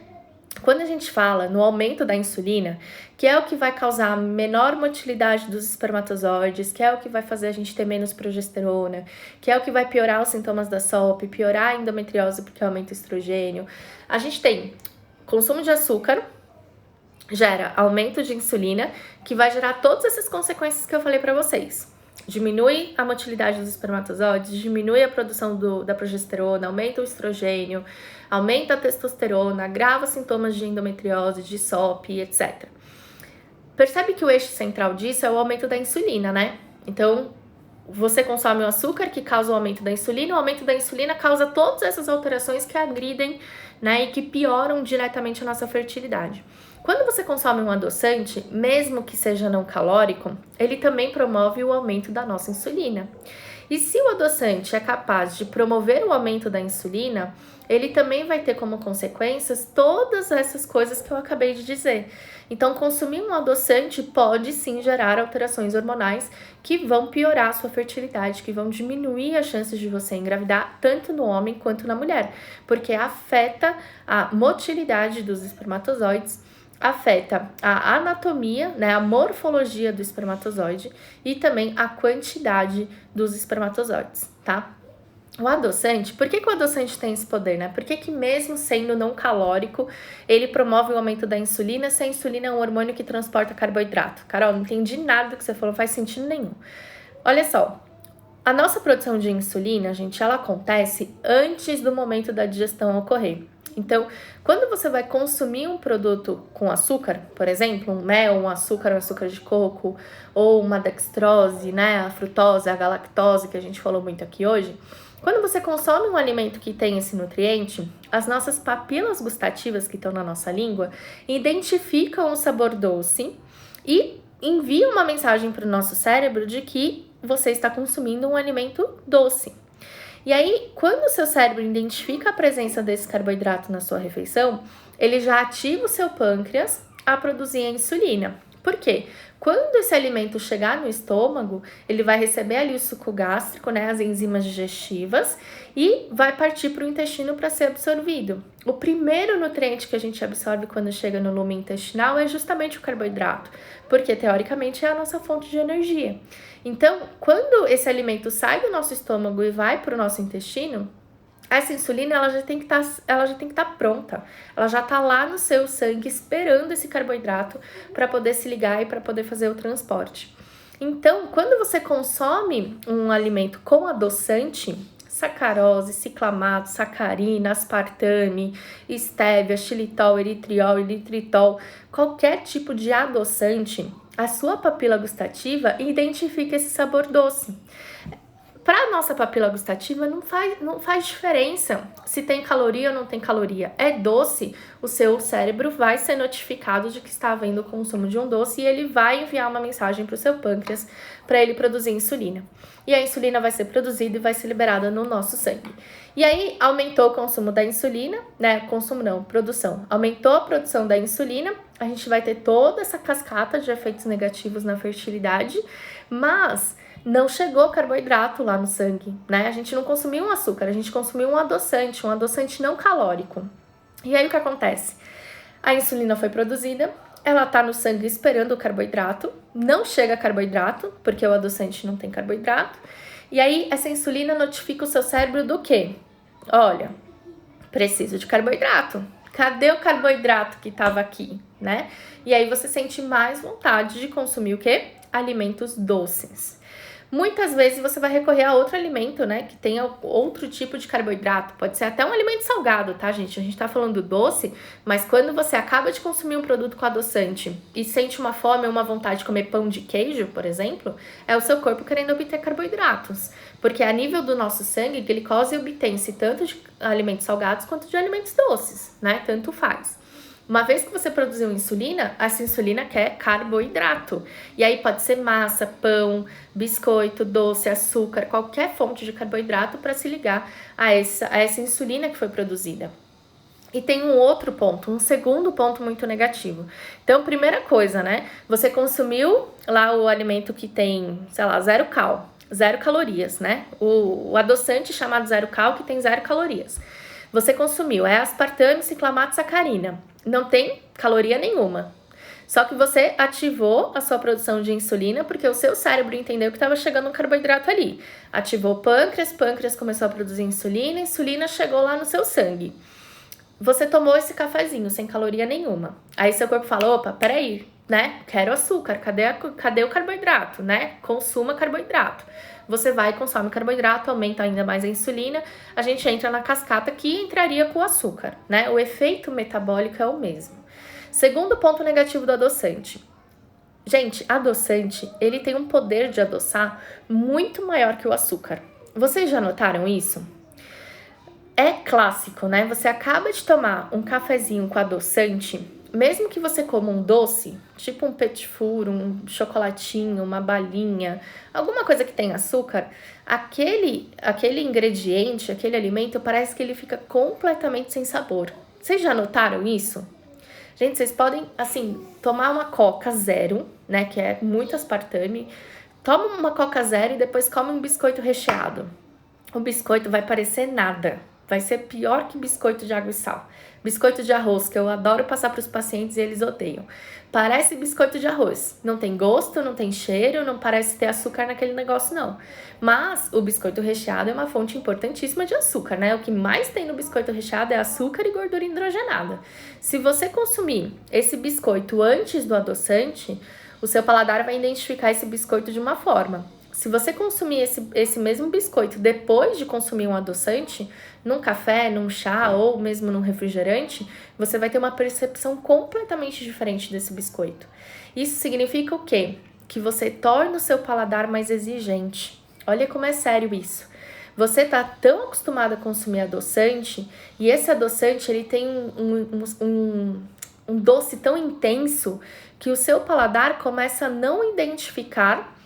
Quando a gente fala no aumento da insulina, que é o que vai causar menor motilidade dos espermatozoides, que é o que vai fazer a gente ter menos progesterona, que é o que vai piorar os sintomas da SOP, piorar a endometriose porque aumenta o estrogênio, a gente tem consumo de açúcar, gera aumento de insulina, que vai gerar todas essas consequências que eu falei para vocês. Diminui a motilidade dos espermatozoides, diminui a produção da progesterona, aumenta o estrogênio, aumenta a testosterona, agrava sintomas de endometriose, de SOP, etc. Percebe que o eixo central disso é o aumento da insulina, né? Então, você consome o açúcar que causa o aumento da insulina, o aumento da insulina causa todas essas alterações que agridem, né, e que pioram diretamente a nossa fertilidade. Quando você consome um adoçante, mesmo que seja não calórico, ele também promove o aumento da nossa insulina. E se o adoçante é capaz de promover o aumento da insulina, ele também vai ter como consequências todas essas coisas que eu acabei de dizer. Então, consumir um adoçante pode sim gerar alterações hormonais que vão piorar a sua fertilidade, que vão diminuir as chances de você engravidar, tanto no homem quanto na mulher, porque afeta a motilidade dos espermatozoides, afeta a anatomia, né, a morfologia do espermatozoide e também a quantidade dos espermatozoides, tá? O adoçante, por que o adoçante tem esse poder, né? Por que mesmo sendo não calórico, ele promove o aumento da insulina, se a insulina é um hormônio que transporta carboidrato? Carol, não entendi nada do que você falou, não faz sentido nenhum. Olha só, a nossa produção de insulina, gente, ela acontece antes do momento da digestão ocorrer. Então, quando você vai consumir um produto com açúcar, por exemplo, um mel, um açúcar de coco, ou uma dextrose, né, a frutose, a galactose, que a gente falou muito aqui hoje, quando você consome um alimento que tem esse nutriente, as nossas papilas gustativas que estão na nossa língua identificam o sabor doce e enviam uma mensagem para o nosso cérebro de que você está consumindo um alimento doce. E aí, quando o seu cérebro identifica a presença desse carboidrato na sua refeição, ele já ativa o seu pâncreas a produzir a insulina. Por quê? Quando esse alimento chegar no estômago, ele vai receber ali o suco gástrico, né, as enzimas digestivas, e vai partir para o intestino para ser absorvido. O primeiro nutriente que a gente absorve quando chega no lume intestinal é justamente o carboidrato, porque teoricamente é a nossa fonte de energia. Então, quando esse alimento sai do nosso estômago e vai para o nosso intestino, essa insulina ela já tem que estar pronta. Ela já está lá no seu sangue esperando esse carboidrato para poder se ligar e para poder fazer o transporte. Então, quando você consome um alimento com adoçante, sacarose, ciclamato, sacarina, aspartame, estévia, xilitol, eritriol, eritritol, qualquer tipo de adoçante, a sua papila gustativa identifica esse sabor doce. Para a nossa papila gustativa não faz diferença se tem caloria ou não tem caloria. É doce, o seu cérebro vai ser notificado de que está havendo o consumo de um doce e ele vai enviar uma mensagem para o seu pâncreas para ele produzir insulina. E a insulina vai ser produzida e vai ser liberada no nosso sangue. E aí aumentou o consumo da insulina, né? Produção. Aumentou a produção da insulina, a gente vai ter toda essa cascata de efeitos negativos na fertilidade, mas não chegou carboidrato lá no sangue, né? A gente não consumiu um açúcar, a gente consumiu um adoçante não calórico. E aí o que acontece? A insulina foi produzida, ela tá no sangue esperando o carboidrato, não chega carboidrato, porque o adoçante não tem carboidrato, e aí essa insulina notifica o seu cérebro do quê? Olha, preciso de carboidrato. Cadê o carboidrato que estava aqui, né? E aí você sente mais vontade de consumir o quê? Alimentos doces. Muitas vezes você vai recorrer a outro alimento, né, que tenha outro tipo de carboidrato. Pode ser até um alimento salgado, tá, gente? A gente tá falando doce, mas quando você acaba de consumir um produto com adoçante e sente uma fome ou uma vontade de comer pão de queijo, por exemplo, é o seu corpo querendo obter carboidratos. Porque a nível do nosso sangue, glicose obtém-se tanto de alimentos salgados quanto de alimentos doces, né? Tanto faz. Uma vez que você produziu insulina, essa insulina quer carboidrato. E aí pode ser massa, pão, biscoito, doce, açúcar, qualquer fonte de carboidrato para se ligar a essa insulina que foi produzida. E tem um outro ponto, um segundo ponto muito negativo. Então, primeira coisa, né? Você consumiu lá o alimento que tem, sei lá, zero calorias, né? O adoçante chamado zero cal que tem 0 calorias. Você consumiu, é aspartame, ciclamato, sacarina. Não tem caloria nenhuma. Só que você ativou a sua produção de insulina porque o seu cérebro entendeu que estava chegando um carboidrato ali. Ativou o pâncreas começou a produzir insulina, insulina chegou lá no seu sangue. Você tomou esse cafezinho sem caloria nenhuma. Aí seu corpo fala, opa, peraí, né? Quero açúcar, cadê o carboidrato, né? Consuma carboidrato. Você vai e consome carboidrato, aumenta ainda mais a insulina, a gente entra na cascata que entraria com o açúcar, né? O efeito metabólico é o mesmo. Segundo ponto negativo do adoçante. Gente, adoçante, ele tem um poder de adoçar muito maior que o açúcar. Vocês já notaram isso? É clássico, né? Você acaba de tomar um cafezinho com adoçante, mesmo que você coma um doce, tipo um petit four, um chocolatinho, uma balinha, alguma coisa que tem açúcar, aquele ingrediente, aquele alimento, parece que ele fica completamente sem sabor. Vocês já notaram isso? Gente, vocês podem, assim, tomar uma Coca zero, né, que é muito aspartame, toma uma Coca zero e depois come um biscoito recheado. O biscoito vai parecer nada. Vai ser pior que biscoito de água e sal. Biscoito de arroz, que eu adoro passar para os pacientes e eles odeiam. Parece biscoito de arroz. Não tem gosto, não tem cheiro, não parece ter açúcar naquele negócio, não. Mas o biscoito recheado é uma fonte importantíssima de açúcar, né? O que mais tem no biscoito recheado é açúcar e gordura hidrogenada. Se você consumir esse biscoito antes do adoçante, o seu paladar vai identificar esse biscoito de uma forma. Se você consumir esse mesmo biscoito depois de consumir um adoçante, num café, num chá ou mesmo num refrigerante, você vai ter uma percepção completamente diferente desse biscoito. Isso significa o quê? Que você torna o seu paladar mais exigente. Olha como é sério isso. Você está tão acostumado a consumir adoçante e esse adoçante ele tem um doce tão intenso que o seu paladar começa a não identificar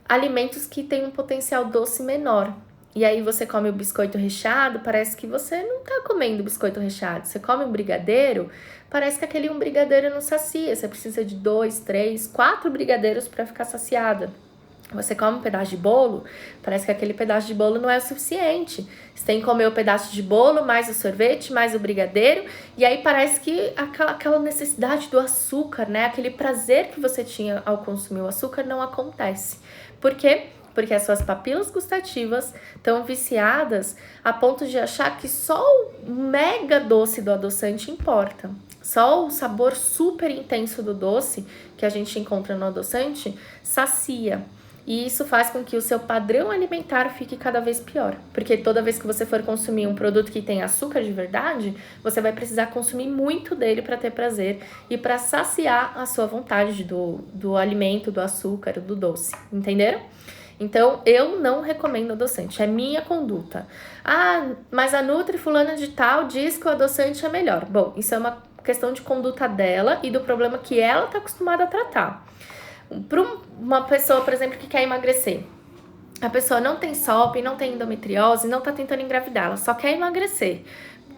alimentos que têm um potencial doce menor. E aí você come o biscoito recheado, parece que você não tá comendo biscoito recheado. Você come um brigadeiro, parece que aquele um brigadeiro não sacia. Você precisa de 2, 3, 4 brigadeiros para ficar saciada. Você come um pedaço de bolo, parece que aquele pedaço de bolo não é o suficiente. Você tem que comer o pedaço de bolo, mais o sorvete, mais o brigadeiro, e aí parece que aquela necessidade do açúcar, né? Aquele prazer que você tinha ao consumir o açúcar não acontece. Por quê? Porque as suas papilas gustativas estão viciadas a ponto de achar que só o mega doce do adoçante importa. Só o sabor super intenso do doce que a gente encontra no adoçante sacia. E isso faz com que o seu padrão alimentar fique cada vez pior. Porque toda vez que você for consumir um produto que tem açúcar de verdade, você vai precisar consumir muito dele para ter prazer e para saciar a sua vontade do alimento, do açúcar, do doce. Entenderam? Então, eu não recomendo adoçante, é minha conduta. Ah, mas a Nutri fulana de tal diz que o adoçante é melhor. Bom, isso é uma questão de conduta dela e do problema que ela está acostumada a tratar. Para uma pessoa, por exemplo, que quer emagrecer, a pessoa não tem SOP, não tem endometriose, não está tentando engravidar, ela só quer emagrecer.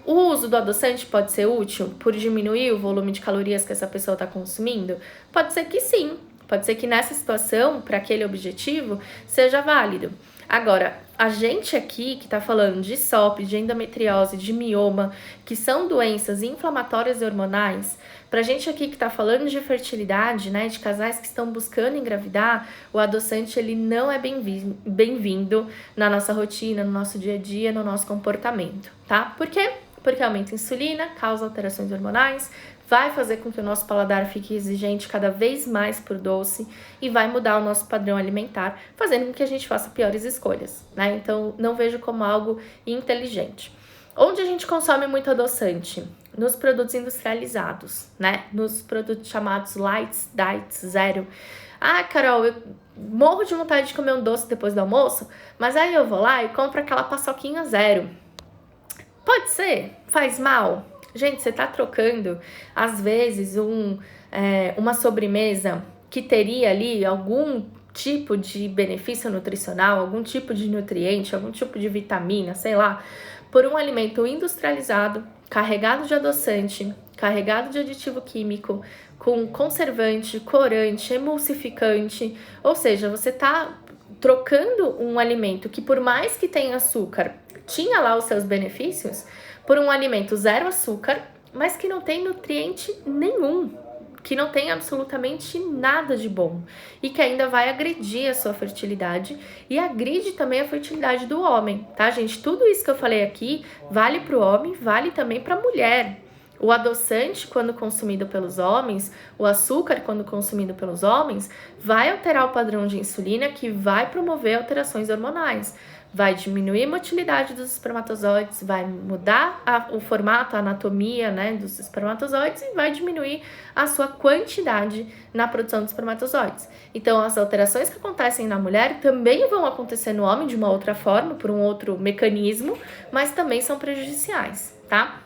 O uso do adoçante pode ser útil por diminuir o volume de calorias que essa pessoa está consumindo? Pode ser que sim. Pode ser que nessa situação, para aquele objetivo, seja válido. Agora, a gente aqui que está falando de SOP, de endometriose, de mioma, que são doenças inflamatórias e hormonais, pra gente aqui que está falando de fertilidade, né, de casais que estão buscando engravidar, o adoçante ele não é bem-vindo na nossa rotina, no nosso dia a dia, no nosso comportamento, tá? Por quê? porque aumenta a insulina, causa alterações hormonais, vai fazer com que o nosso paladar fique exigente cada vez mais por doce e vai mudar o nosso padrão alimentar, fazendo com que a gente faça piores escolhas, né? Então, não vejo como algo inteligente. Onde a gente consome muito adoçante? Nos produtos industrializados, né? Nos produtos chamados lights, diets, zero. Ah, Carol, eu morro de vontade de comer um doce depois do almoço, mas aí eu vou lá e compro aquela paçoquinha zero. Pode ser? Faz mal? Gente, você tá trocando, às vezes, uma sobremesa que teria ali algum tipo de benefício nutricional, algum tipo de nutriente, algum tipo de vitamina, sei lá, por um alimento industrializado, carregado de adoçante, carregado de aditivo químico, com conservante, corante, emulsificante, ou seja, você tá trocando um alimento que, por mais que tenha açúcar, tinha lá os seus benefícios, por um alimento zero açúcar, mas que não tem nutriente nenhum, que não tem absolutamente nada de bom e que ainda vai agredir a sua fertilidade e agride também a fertilidade do homem, tá, gente? Tudo isso que eu falei aqui vale para o homem, vale também para a mulher. O adoçante, quando consumido pelos homens, o açúcar, quando consumido pelos homens, vai alterar o padrão de insulina, que vai promover alterações hormonais. Vai diminuir a motilidade dos espermatozoides, vai mudar o formato, a anatomia, né, dos espermatozoides e vai diminuir a sua quantidade na produção dos espermatozoides. Então, as alterações que acontecem na mulher também vão acontecer no homem de uma outra forma, por um outro mecanismo, mas também são prejudiciais, tá?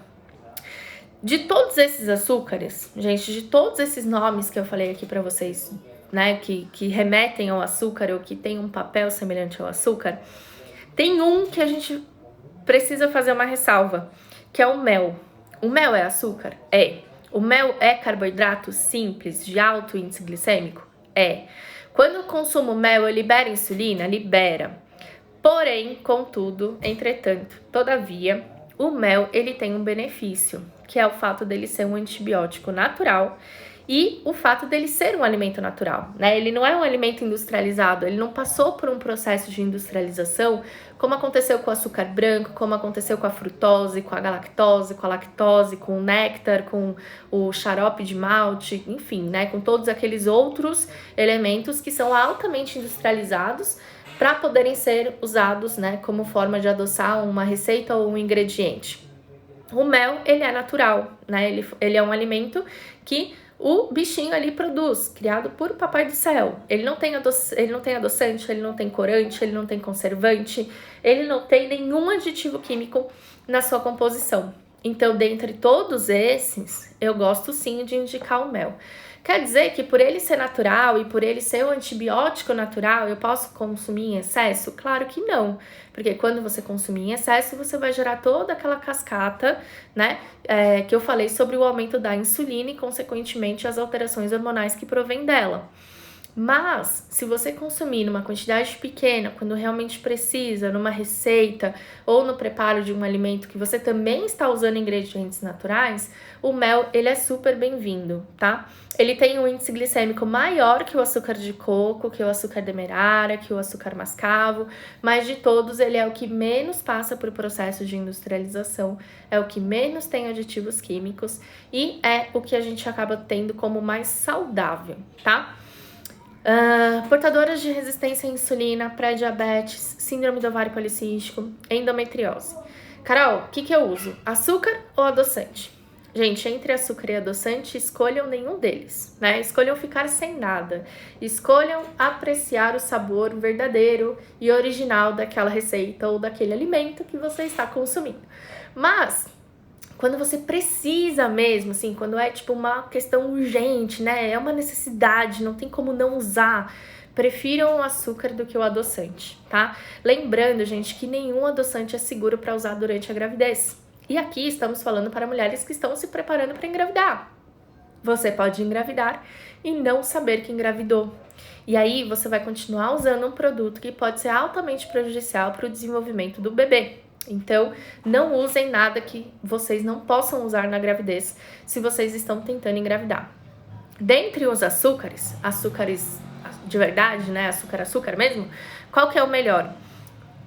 De todos esses açúcares, gente, de todos esses nomes que eu falei aqui pra vocês, né, que remetem ao açúcar ou que tem um papel semelhante ao açúcar, tem um que a gente precisa fazer uma ressalva, que é o mel. O mel é açúcar? É. O mel é carboidrato simples, de alto índice glicêmico? É. Quando eu consumo mel, eu libero insulina? Libera. Porém, contudo, entretanto, todavia, o mel, ele tem um benefício, que é o fato dele ser um antibiótico natural e o fato dele ser um alimento natural, né? Ele não é um alimento industrializado, ele não passou por um processo de industrialização, como aconteceu com o açúcar branco, como aconteceu com a frutose, com a galactose, com a lactose, com o néctar, com o xarope de malte, enfim, né? Com todos aqueles outros elementos que são altamente industrializados para poderem ser usados, né, como forma de adoçar uma receita ou um ingrediente. O mel, ele é natural, né? Ele é um alimento que o bichinho ali produz, criado por Papai do Céu. Ele não tem adoçante, ele não tem corante, ele não tem conservante, ele não tem nenhum aditivo químico na sua composição. Então, dentre todos esses, eu gosto sim de indicar o mel. Quer dizer que por ele ser natural e por ele ser um antibiótico natural, eu posso consumir em excesso? Claro que não, porque quando você consumir em excesso, você vai gerar toda aquela cascata, né, que eu falei sobre o aumento da insulina e, consequentemente, as alterações hormonais que provêm dela. Mas, se você consumir numa quantidade pequena, quando realmente precisa, numa receita ou no preparo de um alimento que você também está usando ingredientes naturais, o mel, ele é super bem-vindo, tá? Ele tem um índice glicêmico maior que o açúcar de coco, que o açúcar demerara, que o açúcar mascavo, mas de todos ele é o que menos passa por processo de industrialização, é o que menos tem aditivos químicos e é o que a gente acaba tendo como mais saudável, tá? Portadoras de resistência à insulina, pré-diabetes, síndrome do ovário policístico, endometriose. Carol, o que eu uso? Açúcar ou adoçante? Gente, entre açúcar e adoçante, escolham nenhum deles, né? Escolham ficar sem nada. Escolham apreciar o sabor verdadeiro e original daquela receita ou daquele alimento que você está consumindo. Mas quando você precisa mesmo, assim, quando é tipo uma questão urgente, né? É uma necessidade, não tem como não usar. Prefiram o açúcar do que o adoçante, tá? Lembrando, gente, que nenhum adoçante é seguro para usar durante a gravidez. E aqui estamos falando para mulheres que estão se preparando para engravidar. Você pode engravidar e não saber que engravidou. E aí você vai continuar usando um produto que pode ser altamente prejudicial para o desenvolvimento do bebê. Então, não usem nada que vocês não possam usar na gravidez se vocês estão tentando engravidar. Dentre os açúcares de verdade, né, açúcar mesmo, qual que é o melhor?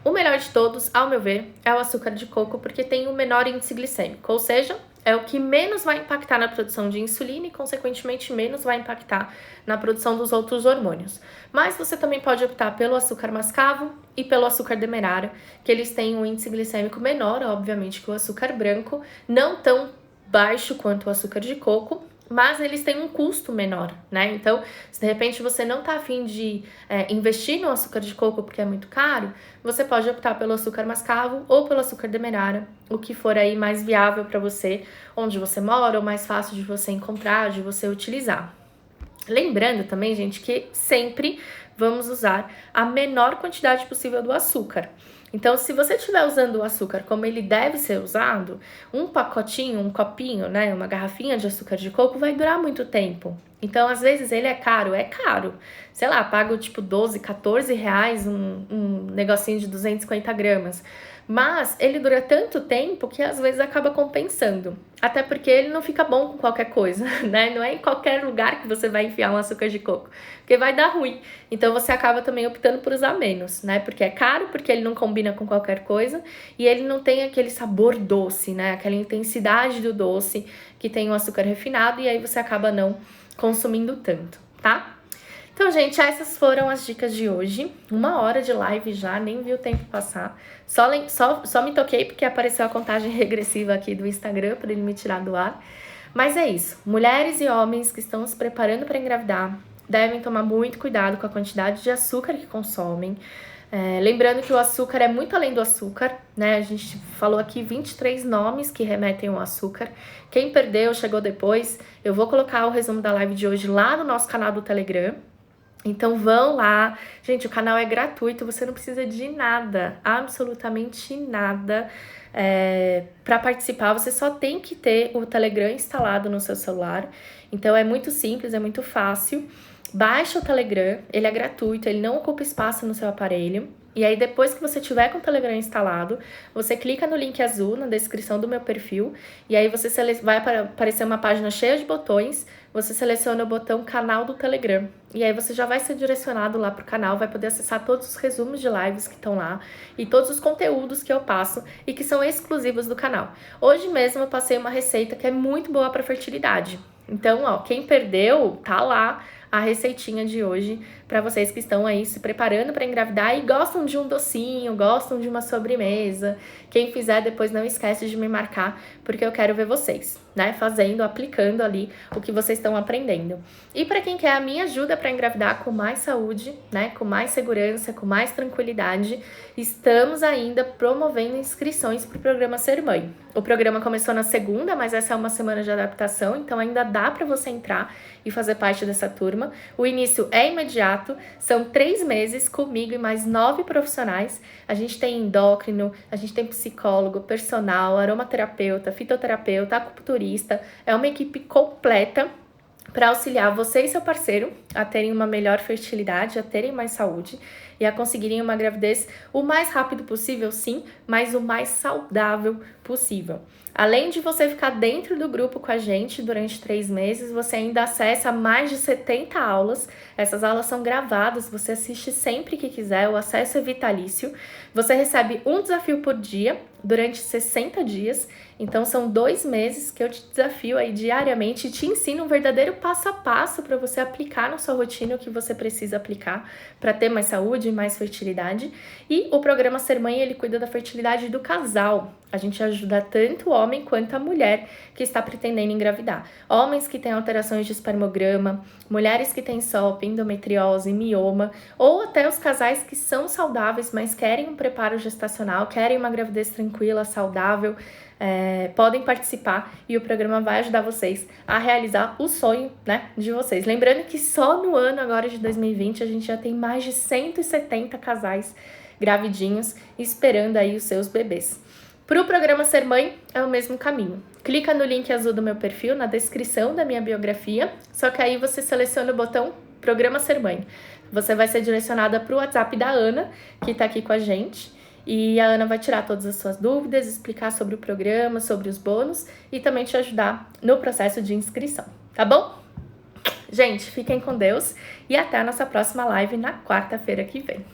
O melhor de todos, ao meu ver, é o açúcar de coco, porque tem o menor índice glicêmico, ou seja, é o que menos vai impactar na produção de insulina e, consequentemente, menos vai impactar na produção dos outros hormônios. Mas você também pode optar pelo açúcar mascavo e pelo açúcar demerara, que eles têm um índice glicêmico menor, obviamente, que o açúcar branco, não tão baixo quanto o açúcar de coco, mas eles têm um custo menor, né? Então, se de repente você não tá afim de investir no açúcar de coco porque é muito caro, você pode optar pelo açúcar mascavo ou pelo açúcar demerara, o que for aí mais viável para você, onde você mora, ou mais fácil de você encontrar, de você utilizar. Lembrando também, gente, que sempre vamos usar a menor quantidade possível do açúcar. Então, se você estiver usando o açúcar como ele deve ser usado, um pacotinho, um copinho, né, uma garrafinha de açúcar de coco vai durar muito tempo. Então, às vezes, ele é caro. Sei lá, pago tipo 12, 14 reais um negocinho de 250 gramas. Mas ele dura tanto tempo que às vezes acaba compensando. Até porque ele não fica bom com qualquer coisa, né? Não é em qualquer lugar que você vai enfiar um açúcar de coco, porque vai dar ruim. Então você acaba também optando por usar menos, né? Porque é caro, porque ele não combina com qualquer coisa e ele não tem aquele sabor doce, né? Aquela intensidade do doce que tem o açúcar refinado e aí você acaba não consumindo tanto, tá? Então, gente, essas foram as dicas de hoje. 1 hora de live já, nem vi o tempo passar. Só me toquei porque apareceu a contagem regressiva aqui do Instagram para ele me tirar do ar. Mas é isso. Mulheres e homens que estão se preparando para engravidar devem tomar muito cuidado com a quantidade de açúcar que consomem. Lembrando que o açúcar é muito além do açúcar, né? A gente falou aqui 23 nomes que remetem ao açúcar. Quem perdeu, chegou depois, eu vou colocar o resumo da live de hoje lá no nosso canal do Telegram. Então vão lá, gente, o canal é gratuito, você não precisa de nada, absolutamente nada para participar, você só tem que ter o Telegram instalado no seu celular, então é muito simples, é muito fácil. Baixa o Telegram, ele é gratuito, ele não ocupa espaço no seu aparelho. E aí, depois que você tiver com o Telegram instalado, você clica no link azul na descrição do meu perfil. E aí, vai aparecer uma página cheia de botões. Você seleciona o botão canal do Telegram. E aí, você já vai ser direcionado lá para o canal, vai poder acessar todos os resumos de lives que estão lá. E todos os conteúdos que eu passo e que são exclusivos do canal. Hoje mesmo eu passei uma receita que é muito boa para fertilidade. Então, ó, quem perdeu, tá lá a receitinha de hoje para vocês que estão aí se preparando para engravidar e gostam de um docinho, gostam de uma sobremesa. Quem fizer depois não esquece de me marcar, porque eu quero ver vocês, né, fazendo, aplicando ali o que vocês estão aprendendo. E para quem quer a minha ajuda para engravidar com mais saúde, né, com mais segurança, com mais tranquilidade, estamos ainda promovendo inscrições para o programa Ser Mãe. O programa começou na segunda, mas essa é uma semana de adaptação, então ainda dá para você entrar e fazer parte dessa turma. O início é imediato, são 3 meses comigo e mais 9 profissionais. A gente tem endócrino, a gente tem psicólogo, personal, aromaterapeuta, fitoterapeuta, acupunturista. É uma equipe completa para auxiliar você e seu parceiro a terem uma melhor fertilidade, a terem mais saúde e a conseguirem uma gravidez o mais rápido possível, sim, mas o mais saudável possível. Além de você ficar dentro do grupo com a gente durante 3 meses, você ainda acessa mais de 70 aulas. Essas aulas são gravadas, você assiste sempre que quiser, o acesso é vitalício. Você recebe um desafio por dia durante 60 dias. Então são 2 meses que eu te desafio aí diariamente e te ensino um verdadeiro passo a passo para você aplicar na sua rotina o que você precisa aplicar para ter mais saúde e mais fertilidade. E o programa Ser Mãe, ele cuida da fertilidade do casal. A gente ajuda tanto o homem quanto a mulher que está pretendendo engravidar. Homens que têm alterações de espermograma, mulheres que têm SOP, endometriose, mioma, ou até os casais que são saudáveis, mas querem um preparo gestacional, querem uma gravidez tranquila, saudável, podem participar e o programa vai ajudar vocês a realizar o sonho, né, de vocês. Lembrando que só no ano agora de 2020 a gente já tem mais de 170 casais gravidinhos esperando aí os seus bebês. Para o programa Ser Mãe é o mesmo caminho. Clica no link azul do meu perfil, na descrição da minha biografia, só que aí você seleciona o botão Programa Ser Mãe. Você vai ser direcionada para o WhatsApp da Ana, que está aqui com a gente, e a Ana vai tirar todas as suas dúvidas, explicar sobre o programa, sobre os bônus e também te ajudar no processo de inscrição, tá bom? Gente, fiquem com Deus e até a nossa próxima live na quarta-feira que vem.